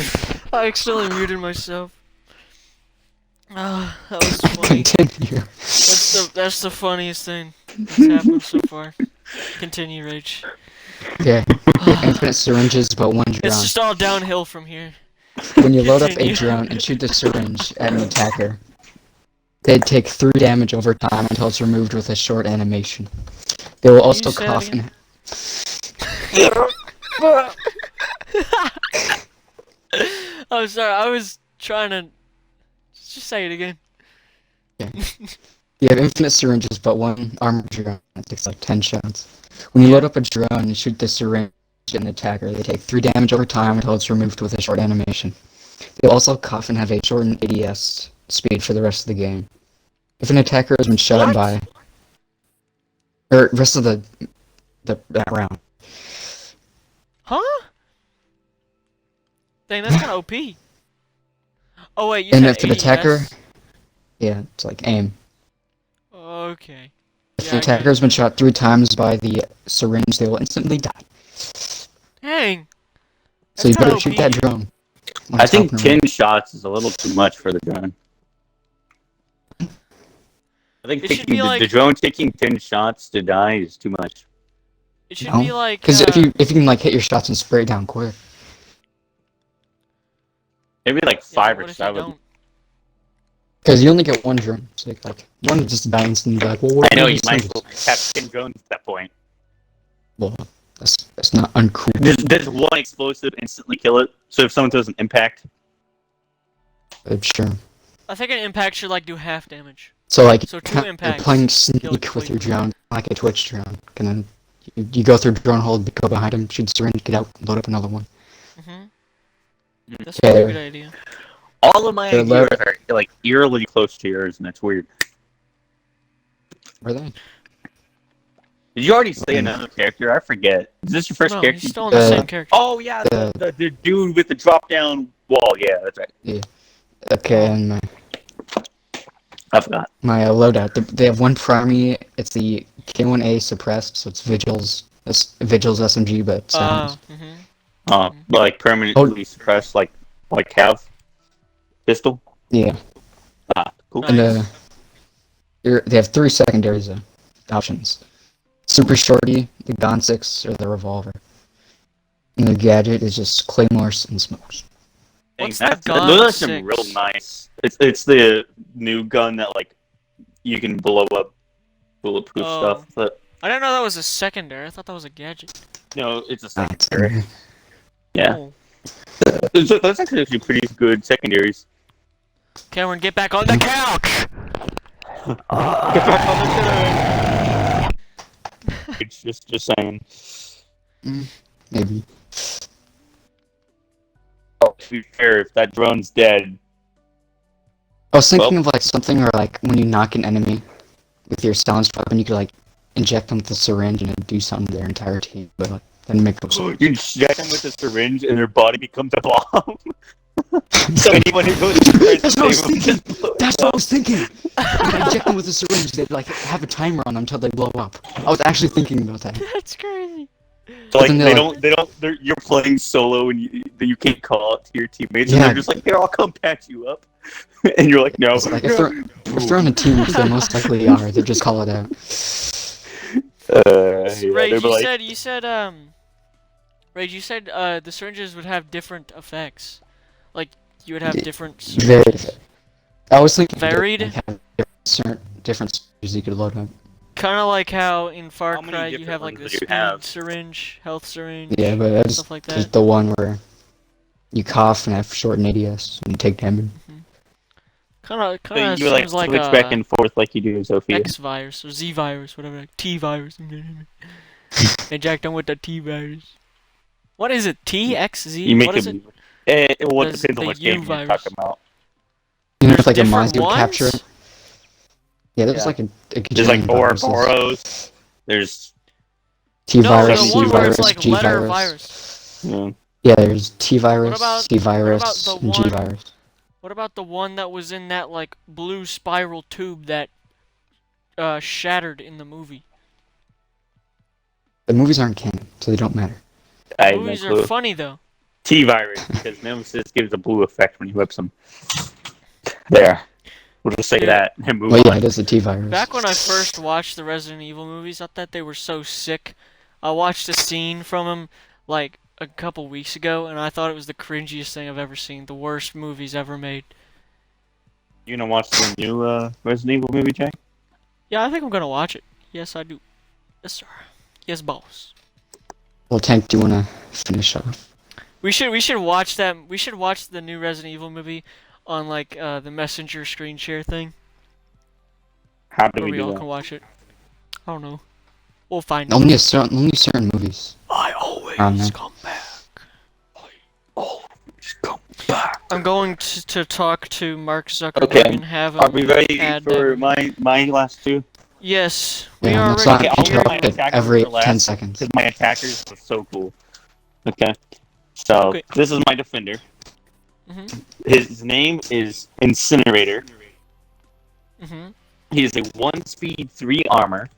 I accidentally muted myself. That was funny. Continue. That's the funniest thing that's happened so far. Continue, Rach. Okay. Infinite syringes, but one It's drone. just all downhill from here. When you load up a Continue. drone and shoot the syringe at an attacker, they take 3 damage over time until it's removed with a short animation. They will also say that cough again? and I'm sorry, I was trying to just say it again. you have infinite syringes, but one armored drone that takes like 10 shots. When you load up a drone and shoot the syringe at an attacker, they take 3 damage over time until it's removed with a short animation. They also cough and have a shortened ADS speed for the rest of the game. If an attacker has been shot What? by, or rest of that round. Huh? Dang, that's kind of OP. Oh wait, you And said if an ADS? attacker, yeah, it's like aim. Okay. If Yeah, an I attacker got has it. been shot 3 times by the syringe, they will instantly die. Dang. So you That's kinda better shoot OP, that dude. drone. On I top think and 10 around. shots is a little too much for the drone. I think It should be the like drone taking 10 shots to die is too much. it should No, be like because if you can like hit your shots and spray it down quick. Maybe like yeah, 5 but or what if you 7. don't? Because you only get one drone. So like one just dies and be like, well, what I know, are you these might as syringes? well have 10 drones at that point. Well, that's not uncool. Does one explosive instantly kill it? So if someone throws an impact, Sure. I think an impact should like do half damage. So like So 2 you're impacts. playing kill it sneak with completely. your drone, like a Twitch drone. And then you go through drone hold, go behind him, shoot syringe, get out, load up another one. Mhm. That's Yeah, a pretty good idea. all of my They're ideas are like eerily close to yours, and that's weird. Were they? Did you already say another character? I forget. Is this your first No, character? he's still in the same character. Oh yeah, the dude with the drop down wall. Yeah, that's right. Okay, Oh. and I forgot. my loadout. They have one primary. It's the K1A suppressed, so it's Vigil's SMG, but sounds. Like permanently suppressed, like Cav pistol. Yeah, Cool. and Nice. they have 3 secondaries options: Super Shorty, the Gon 6, or the revolver. And the gadget is just claymores and smokes. What's Dang, the Gon those are some 6? real nice. It's the new gun that like you can blow up bulletproof Oh. stuff. But I didn't know that was a secondary. I thought that was a gadget. no, it's a That's secondary. Yeah, Oh. that's actually pretty good secondaries. Cameron, get back on the couch! Get back on the couch. It's just saying. maybe. Oh, to be fair, if that drone's dead, I was thinking of like something where like when you knock an enemy with your silenced weapon, you could like inject them with a syringe and it'd do something to their entire team, but like then make them. you inject them with a syringe and their body becomes a bomb. So anyone who goes to That's what I was save them thinking. just blows That's up. what I was thinking. If I inject them with a syringe, they'd like have a timer on them until they blow up. I was actually thinking about that. That's crazy. So, like then you're playing solo and you can't call out to your teammates and Yeah. they're just like, here, I'll come patch you up. And you're like, no. It's like if they're on a team, which they most likely are, they just call it out. Rage, like, you said the syringes would have different effects. Like you would have different Very. I was thinking Varied? different syringes you could load up. kind of like how in Far How many Cry you different have like the ones do you speed have? syringe, health syringe, Yeah, but that's stuff like just that. the one where you cough and have short ADS and you take damage. Kind of so you like seems like switch back and forth like you do in Sophia. X virus or Z virus, whatever, like T virus. Inject them with the T virus. What is it? T X Z? You make What is them. it? Well, it There's depends on the what U game you're virus. talking about. You know, There's if like a different Mozzie would capture ones? it. Yeah, there's Yeah. like a There's like gajillion viruses. Ouroboros. There's T No, virus, the C one where virus, it's like G letter virus. virus. Yeah, there's T virus, about- C virus, what about the and G one- virus. What about the one that was in that like blue spiral tube that shattered in the movie? The movies aren't canon, so they don't matter. I have no Movies are clue. funny though. T virus because Nemesis gives a blue effect when he whips him. There. We'll just say Dude. that and move Well, yeah, on. it is the T virus. Back when I first watched the Resident Evil movies, I thought they were so sick. I watched a scene from them like a couple weeks ago, and I thought it was the cringiest thing I've ever seen. The worst movies ever made. You gonna watch the new Resident Evil movie, Jay? Yeah, I think I'm gonna watch it. Yes, I do. Yes, sir. Yes, boss. Well, Tank, do you want to finish off? We should watch that. We should watch the new Resident Evil movie on like the Messenger screen share thing, How do where we we all do can that? watch it. I don't know. We'll find it. Only certain movies. I always man. come back. Oh, come back. I'm going to talk to Mark Zuckerberg Okay. and have Are him we ready add for that. my last two? Yes, we Yeah, are let's ready. not Okay, I'll leave my interrupt it attackers every for last 10 seconds. because my attackers are so cool. Okay. So Okay. this is my defender. Mhm. His name is Incinerator. Mhm. He is a 1 speed, 3 armor.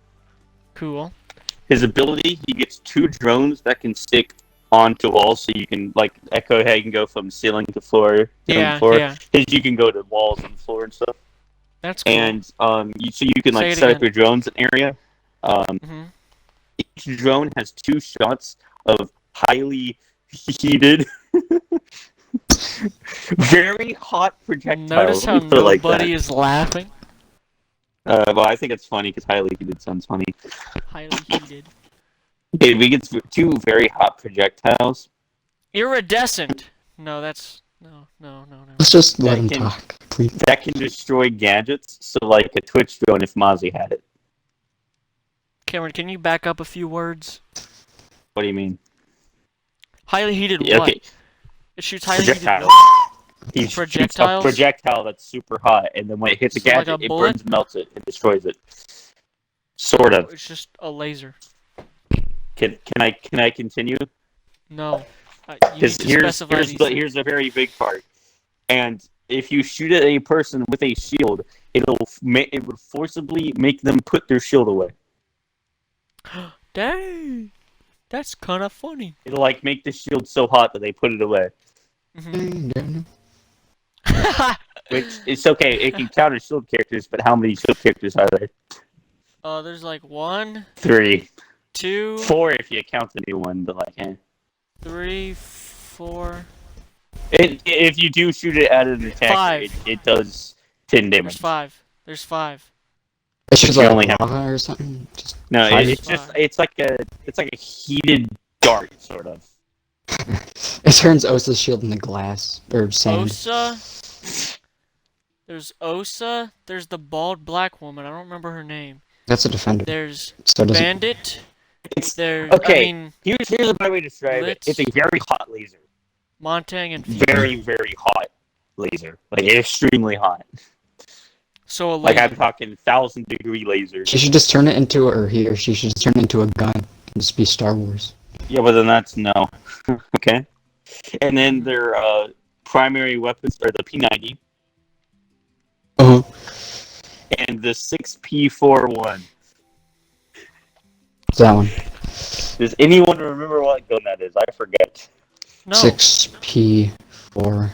Cool. His ability, he gets 2 drones that can stick onto walls, so you can like Echo Head can go from ceiling to floor, ceiling to Yeah, floor. yeah. His you can go to walls and floor and stuff. That's cool. And so you can Say like it set up again. your drones in area. Mhm. Each drone has 2 shots of highly heated, very hot projectiles. Notice Let how me put it like nobody that. is laughing. Well, I think it's funny because highly heated sounds funny. Highly heated. Okay, we get 2 very hot projectiles Iridescent. No, that's no. Let's just let That him can- talk, please. that can destroy gadgets. So, like a Twitch drone if Mozzie had it. Cameron, can you back up a few words? What do you mean? Highly heated Yeah, what? okay, It shoots highly heated projectile. what? He shoots a Projectiles? projectile that's super hot, and then when it hits a So like gadget, a it bullet? burns, melts it, and destroys it. Sort Oh, of. it's just a laser. Can I continue? No. You need Because to specify these things. here's a very big part. And if you shoot at a person with a shield, it would forcibly make them put their shield away. Dang. That's kind of funny. It'll like make the shield so hot that they put it away. Mhm. Which it's okay. It can counter shield characters, but how many shield characters are there? There's like 1, 3, 2, 4 if you count the new one. But like, 3, 4. if you do shoot it at an attacker, 5. it does 10 There's damage. 5. There's 5. It's just You like only have- lava or something. Just No, Five. it's just it's like a heated dart sort of. it turns Osa's shield into glass or sand. Osa. There's Osa. There's the bald black woman. I don't remember her name. That's a defender. There's So does it. Bandit. It's There's okay. I mean Here's a better way to describe it. Litz. It's a very hot laser. Montang and Fever. Very, very hot laser. Like extremely hot. So a Like laser. I'm talking 1,000-degree laser. She should just turn it into, or he or she should just turn it into a gun and just be Star Wars. Yeah, but then that's no. Okay. And then their primary weapons are the P90 Uh-huh. and the 6P41. It's that one. Does anyone remember what gun that is? I forget. No. 6P4.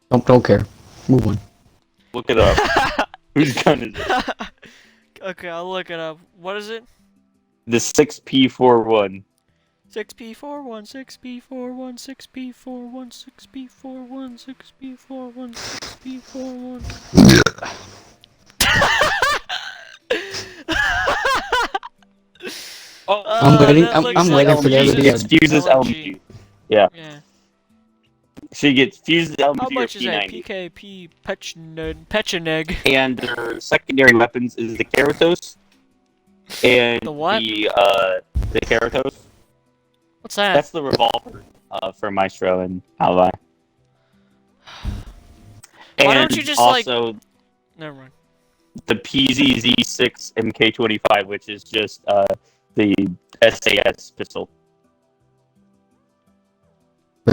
Don't care. Move on. Look it up. Whose gun is it? Okay, I'll look it up. What is it? The 6P41. 6P41, 6P41, 6P41, 6P41, 6P41, 6P41. Oh, I'm waiting- that I'm- looks I'm like waiting for there to be a- It fuses LMG. Yeah. She gets fuses How LMG or much is a P90. PKP Pecheneg? And their secondary weapons is the Keratos. And The what? the Keratos. What's that? That's the revolver for Maestro and Ally. Why And don't you just, like- also Never mind. the PZZ6 MK25, which is just the SAS pistol.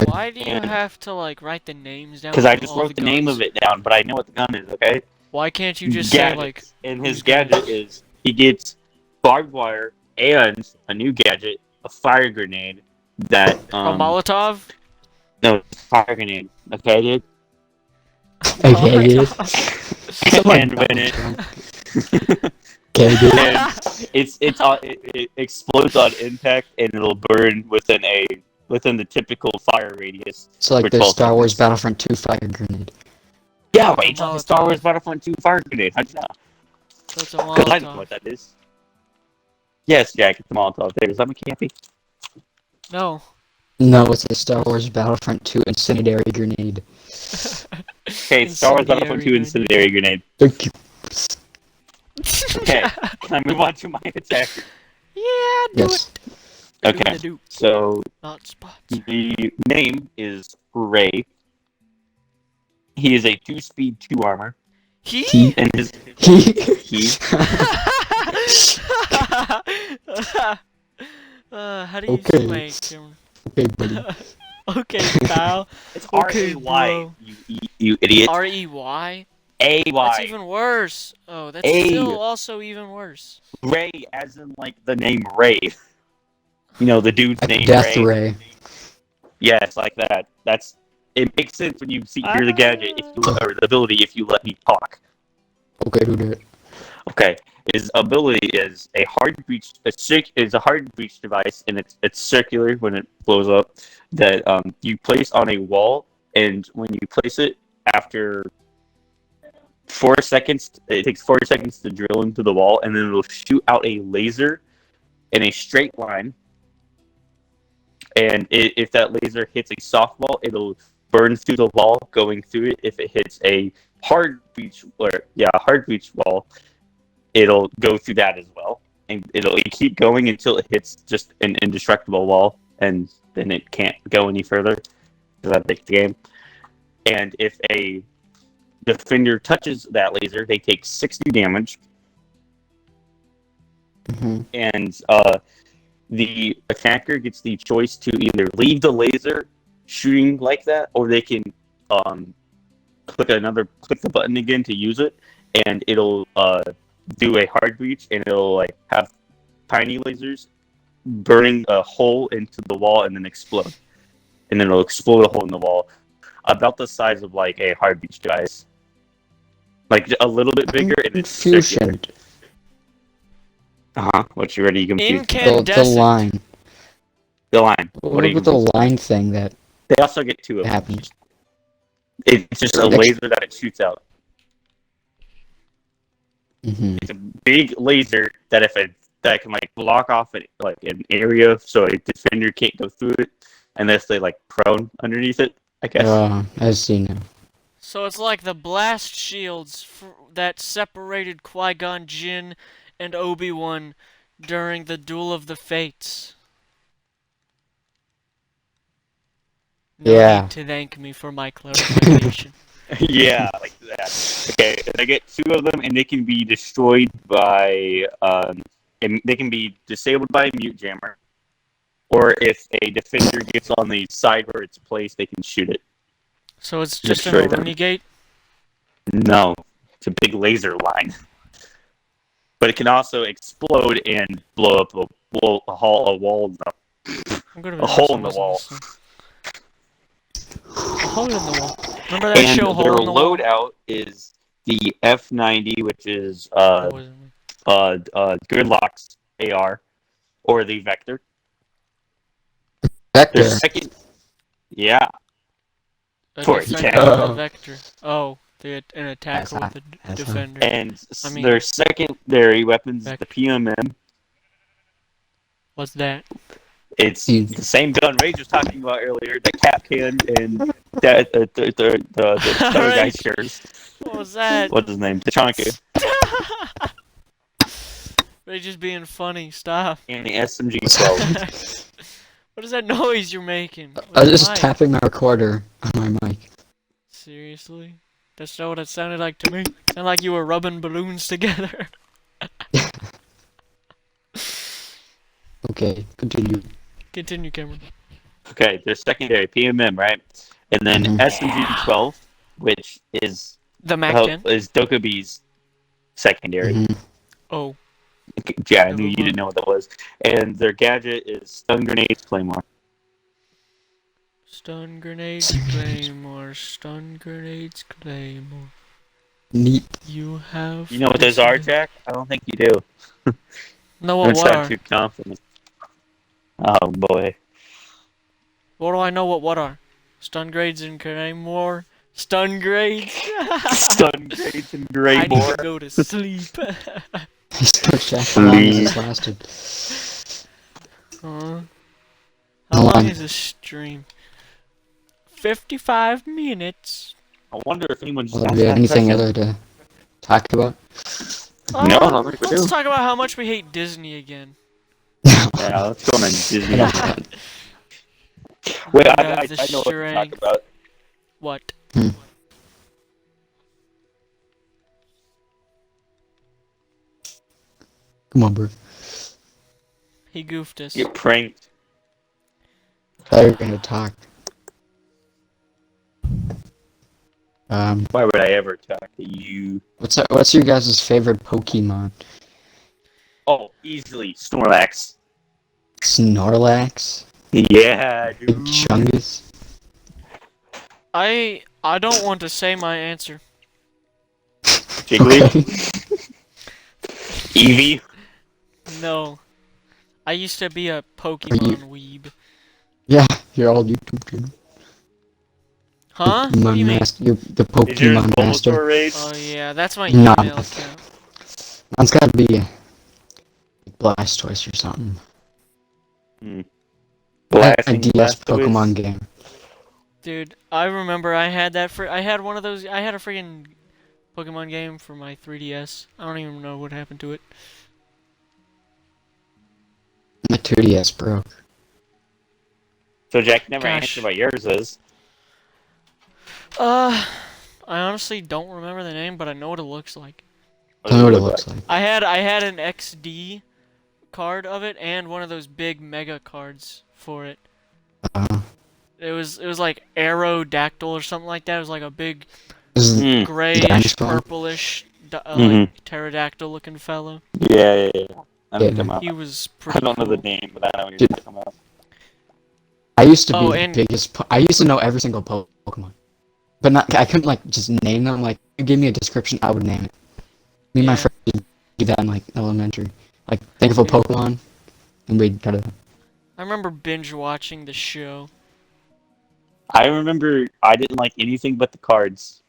Why do you And- have to like write the names down? Because I of just all wrote the name guns? of it down, but I know what the gun is, okay? Why can't you just say like? And whose his gun? gadget is he gets barbed wire and a new gadget, a fire grenade that A Molotov? no fire grenade. Okay, dude. Okay, dude. And when it Okay, dude. and it explodes on impact and it'll burn within the typical fire radius. So like for the 12 Star Wars seconds. Battlefront 2 fire grenade. Yeah, wait, it's like a Molotov. Star Wars Battlefront 2 fire grenade. How'd you know? So it's a Because I know Molotov. what that is. Yes, Jack, it's a Molotov. There, is that McCampy? No. No, it's a Star Wars Battlefront 2 incendiary grenade. Okay, Star Wars Battlefront 2 incendiary grenade. Thank you. Okay, can I move on to my attacker? Yeah, do Yes. it. Okay, Do it. so Not spots. the name is Ray. He is a 2-speed, 2 armor. He? And his He. How do you Okay. make him? Okay, buddy. Okay, pal. It's Okay, R-A-Y, bro. you idiot. R-E-Y? A-Y. That's even worse. Oh, that's A. still also even worse. Ray, as in, like, the name Ray. You know, the dude's Like name Death Ray. Ray. Yeah, it's like that. It makes sense when you hear the gadget, or the ability, if you let me talk. Okay, who did it? Okay, his ability is a hard breach. Is a hard breach device, and it's circular when it blows up. That you place on a wall, and when you place it, after 4 seconds, it takes 4 seconds to drill into the wall, and then it'll shoot out a laser in a straight line. And if that laser hits a softball, it'll burn through the wall, going through it. If it hits a hard breach wall, it'll go through that as well, and it'll keep going until it hits just an indestructible wall, and then it can't go any further. Because that makes the game. And if a defender touches that laser, they take 60 damage, and the attacker gets the choice to either leave the laser shooting like that, or they can click the button again to use it, and it'll do a hard breach, and it'll like have tiny lasers burning a hole into the wall and then explode, and then it'll explode a hole in the wall about the size of like a hard breach device, like a little bit bigger, and it's circular. Confusion. What's you ready? Confused? The Incandescent. line. The line. What about the line thing that They also get 2 of them. happens? It's just a laser that it shoots out. It's a big laser that that can like block off an area so a defender can't go through it unless they like prone underneath it, I guess. I see now. So it's like the blast shields that separated Qui-Gon Jinn and Obi-Wan during the Duel of the Fates. No need to thank me for my clarification. Yeah, like that. Okay, they get 2 of them, and they can be destroyed by and they can be disabled by a mute jammer, or if a defender gets on the side where it's placed, they can shoot it. So it's just Destroy an them. renegade? No, it's a big laser line. But it can also explode and blow up a wall. A hole in the wall. A hole in the wall. Remember that And show, their Hole in the Wall? loadout is the F90, which is Gridlock's AR, or the Vector. Vector. Their second, yeah. A For defender attack. with a vector. Oh, an attacker with a defender. And their secondary weapons is the PMM. What's that? It's the same gun Rage was talking about earlier, the cap can and the other guy shares. What was that? What's his name? Tachanka. They're just being funny. Stop. And the SMG-12. What is that noise you're making? I was just tapping my recorder on my mic. Seriously? That's not what it sounded like to me. It sounded like you were rubbing balloons together. Okay, continue. Continue, Cameron. Okay, there's secondary PMM, right? And then SMG-12, which is the MAC-10 is Dokubi's secondary. Oh. Yeah, I knew you didn't know what that was. And their gadget is stun grenades, Claymore. Stun grenades, Claymore. Stun grenades, Claymore. Neat. You have. You know what those are, Jack? I don't think you do. No, what are? Too confident. Oh boy. What do I know? What are? Stun grades and Claymore. Stun grades. Stun grades and Claymore. I need to go to sleep. He's still checking how long this lasted. How long is this stream? 55 minutes. I wonder if anyone's. Well, do we have anything other to talk about? No, I don't think we do. Let's talk about how much we hate Disney again. Yeah, let's go on Disney. Wait, I know what to talk about. What? Come on, bro. He goofed us. Get pranked. I thought you were gonna talk. Why would I ever talk to you? What's your guys' favorite Pokemon? Oh, easily Snorlax. Snorlax? Yeah, Big dude. Chungus? I don't want to say my answer. Jiggly. Okay. Eevee. No. I used to be a Pokemon weeb. Yeah, you're all YouTube channel. Huh? What do you Pokemon mean? Master. You're the Is yours Pokemon Master. Bulbasaur race? Oh yeah, that's my Nah. email account. Mine's gotta be Blastoise or something. I had a Blasting DS Blastoise. Pokemon game. Dude, I remember I had that for I had one of those I had a freaking Pokemon game for my 3DS. I don't even know what happened to it. My 2DS broke. So Jack never Gosh. answered what yours is. I honestly don't remember the name, but I know what it looks like. I know what it looks like. I had an XD card of it and one of those big mega cards for it. It was like Aerodactyl or something like that. It was like a big This is grayish, Dinosaur? purplish, like pterodactyl looking fellow. Yeah. I know Yeah. come out. He was I pretty don't know cool. the name, but I know Dude. you're talking about. I used to be Oh, the and- biggest. I used to know every single Pokemon, but not. I couldn't like just name them. Like, you give me a description, I would name it. Me and my Yeah. friend would do that in like elementary. Like, think of a Pokemon, and we'd try to. I remember binge watching the show. I remember I didn't like anything but the cards.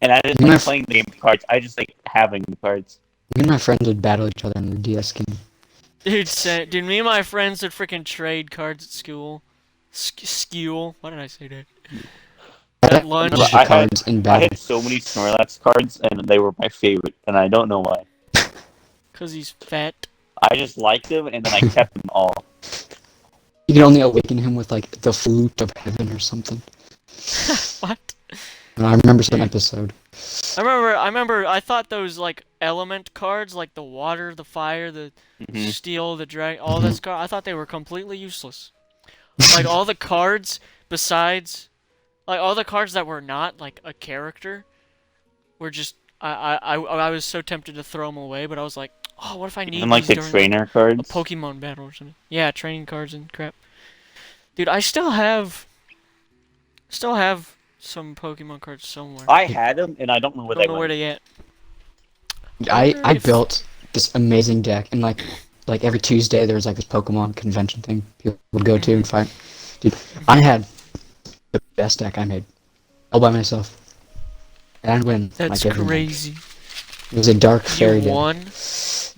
And I didn't You like must- playing the game of cards. I just like having the cards. Me and my friends would battle each other in the DS game. Dude, me and my friends would freaking trade cards at school. School? Why did I say that? At lunch. Bunch of I had- cards in I battle. had so many Snorlax cards, and they were my favorite, and I don't know why. Cause he's fat. I just liked them, and then I kept them all. You could only awaken him with like the flute of heaven or something. What? And I remember some episode. I remember I thought those like element cards, like the water, the fire, the Mhm. steel, the dragon, all this I thought they were completely useless. Like all the cards besides like all the cards that were not like a character were just I was so tempted to throw them away, but I was like, oh, what if I need Even like these the during trainer a cards. Pokemon battle or something? Yeah, training cards and crap. Dude, I still have some Pokemon cards somewhere. I had them, and I don't know where don't they know where went. they at. I wonder if- built this amazing deck, and like every Tuesday there was like this Pokemon convention thing people would go to and fight. Dude, I had the best deck I made, all by myself, and I'd win. That's like every match. crazy. It was a dark fairy You deck. won?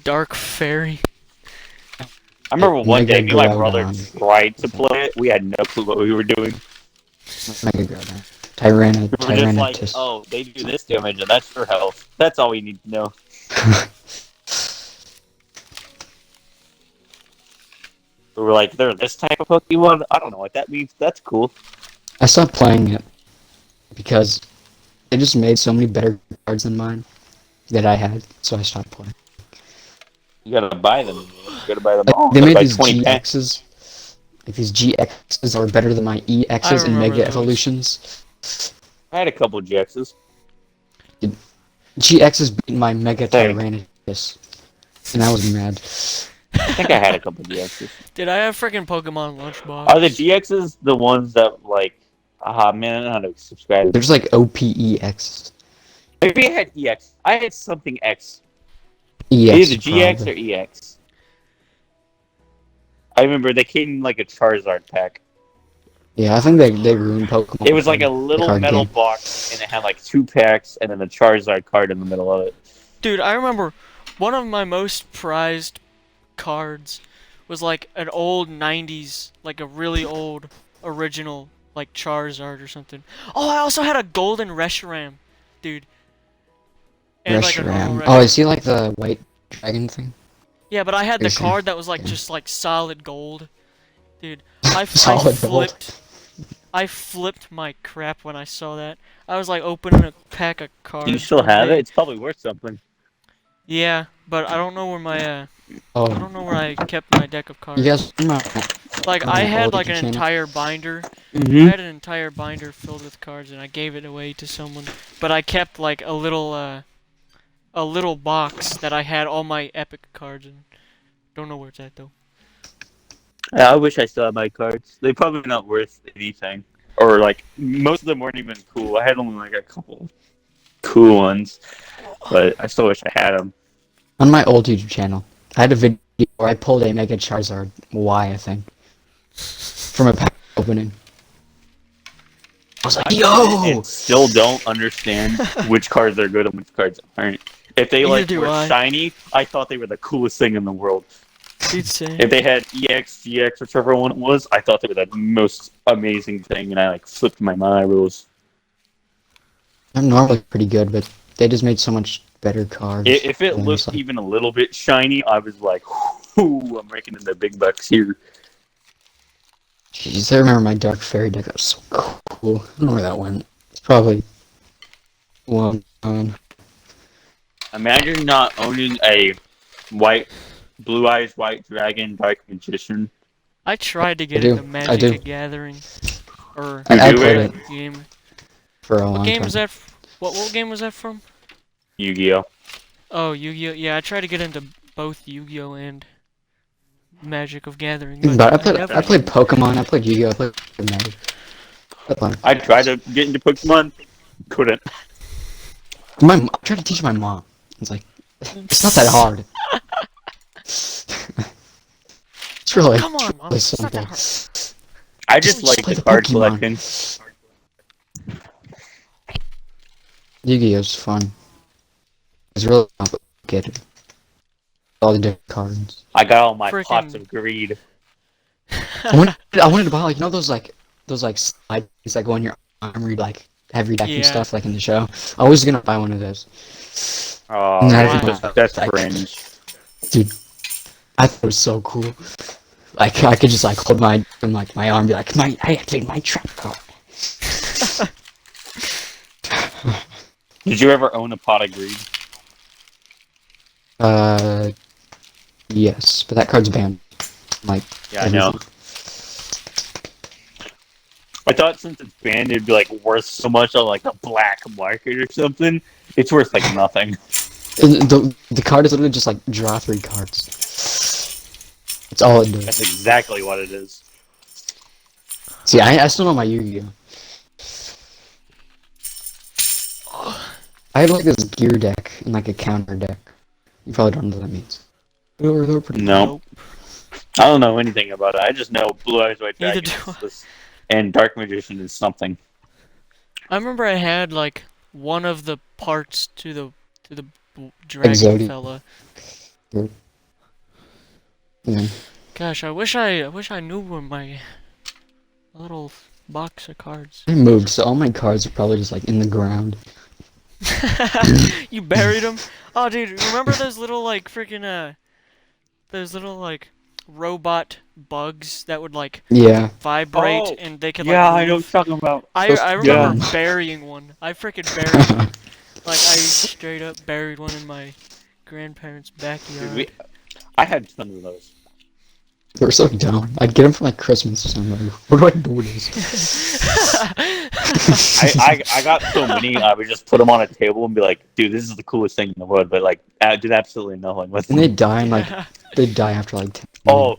Dark Fairy. I remember one day, me and my Mega brother Groudon. tried to play it. We had no clue what we were doing. Mega Groudon. We were just like, Tyranitus. oh, they do this damage, and that's for health. That's all we need to know. We were like, they're this type of Pokemon? I don't know what that means. That's cool. I stopped playing it because it just made so many better cards than mine that I had, so I stopped playing. You gotta buy them. You gotta buy them Like, all. they You made gotta these buy 20 packs. GXs. Like these GXs are better than my EXs and remember Mega those. Evolutions. I had a couple GXs. GXs beat my Mega Same. Tyranitus. And I was mad. I think I had a couple GXs. Did I have freaking Pokemon Lunchbox? Are the GXs the ones that, like, man, I don't know how to subscribe. There's like OPEX. Maybe I had EX. I had something X. EX. Either GX probably. or EX. I remember they came in like a Charizard pack. Yeah, I think they ruined Pokemon. It was like a the little card metal game. box, and it had like 2 packs, and then a Charizard card in the middle of it. Dude, I remember one of my most prized cards was like an old 90s, like a really old original, like Charizard or something. Oh, I also had a golden Reshiram, dude. And like a normal Reshiram. Oh, is he like the white dragon thing? Yeah, but I had the Is he? card that was like Yeah. just like solid gold. Dude, I Solid gold. flipped my crap when I saw that. I was like opening a pack of cards. Do you still one have day. it? It's probably worth something. Yeah, but I don't know where my I Oh, don't know where I kept my deck of cards. you guys Like on I my had old like an YouTube channel? entire binder. I Mm-hmm. had an entire binder filled with cards, and I gave it away to someone. But I kept like a little box that I had all my epic cards in. Don't know where it's at though. I wish I still had my cards. They're probably not worth anything, or like most of them weren't even cool. I had only like a couple cool ones, but I still wish I had them. On my old YouTube channel, I had a video where I pulled a Mega Charizard Y, I think, from a pack opening. I was like, yo! And still don't understand which cards are good and which cards aren't. If they Neither like do were I. shiny, I thought they were the coolest thing in the world. Dude, same. If they had EX, GX, whichever one it was, I thought they were the most amazing thing, and I like flipped my rules. They're normally pretty good, but they just made so much better cards. If it And it's looked like, even a little bit shiny, I was like, "Ooh, I'm raking in the big bucks here." jeez, I remember my Dark Fairy deck. That was so cool. I don't know where that went. It's probably one. Imagine not owning a blue eyes white dragon dark magician. I tried to get do. into I Magic do. the Gathering, or You I do played it? it game. for a What long game time. was that? What game was that from? Yu-Gi-Oh. Oh, Yu-Gi-Oh! Yeah, I tried to get into both Yu-Gi-Oh! And Magic of Gathering, But but I never played did. Pokemon, I played Yu-Gi-Oh! I played Magic. I played. I tried to get into Pokemon, couldn't. I tried to teach my mom. It's like, it's not that hard. It's really, Come on, Mom. really It's not simple. that hard. I just Just like play the the card Pokemon. collecting. Yu-Gi-Oh's fun. It's really complicated. All the different cards. I got all my Frickin- pots of greed. I wanted to buy like, you know those slides that go on your arm where you like have your deck and Yeah. stuff like in the show. I was gonna buy one of those. Oh, No, that's like- cringe. Dude, I thought it was so cool. Like I could just like hold my arm and be like, I activate my trap card. Did you ever own a pot of greed? Yes, but that card's banned. Like, Yeah, I know. I thought since it's banned, it'd be like worth so much on like a black market or something. It's worth like nothing. The card is literally just like draw 3 cards. That's all it does. That's exactly what it is. See, I still know my Yu-Gi-Oh. I had like this gear deck and like a counter deck. You probably don't know what that means. They were pretty No, Nope. I don't know anything about it. I just know Blue Eyes White Neither Dragon do is this, and Dark Magician is something. I remember I had like one of the parts to the dragon Exodia. fella. Yeah. Gosh, I wish I knew where my little box of cards. I moved, so all my cards are probably just like in the ground. You buried them? Oh, dude, remember those little like freaking those little like robot bugs that would like Yeah. vibrate Oh, and they could Yeah, like I know move? what you're talking about. I remember dumb. burying one. I freaking buried one. Like I straight up buried one in my grandparents' backyard. Dude, I had tons of those. They were so dumb. I'd get them for like Christmas or something. Like, what do I do with this? I got so many, I would just put them on a table and be like, dude, this is the coolest thing in the world, but like, I did absolutely nothing with And them. they die in like they die after like 10 Oh,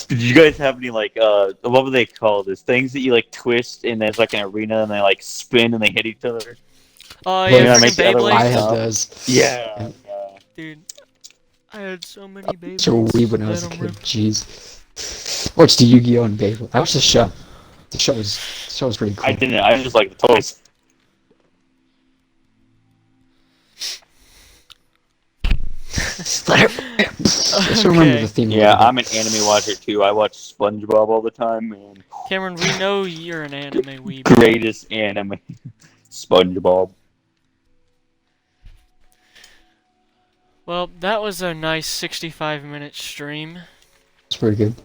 did you guys have any like, what were they called? There's things that you like twist and there's like an arena and they like spin and they hit each other. Oh Well, yeah, yeah, freaking make the other one I Beyblades. had stop. those. Yeah. Dude, I had so many Beyblades. So weird when I was a that kid. I'm Jeez. Watched the Yu-Gi-Oh! And Beyblade. I watched the show. The show was pretty cool. I didn't, I just like the toys. I just remember Okay. the theme. a Yeah, little bit. I'm an anime watcher too. I watch SpongeBob all the time, man. Cameron, we know you're an anime weeb. Greatest anime. SpongeBob. Well, that was a nice 65-minute stream. It's pretty good.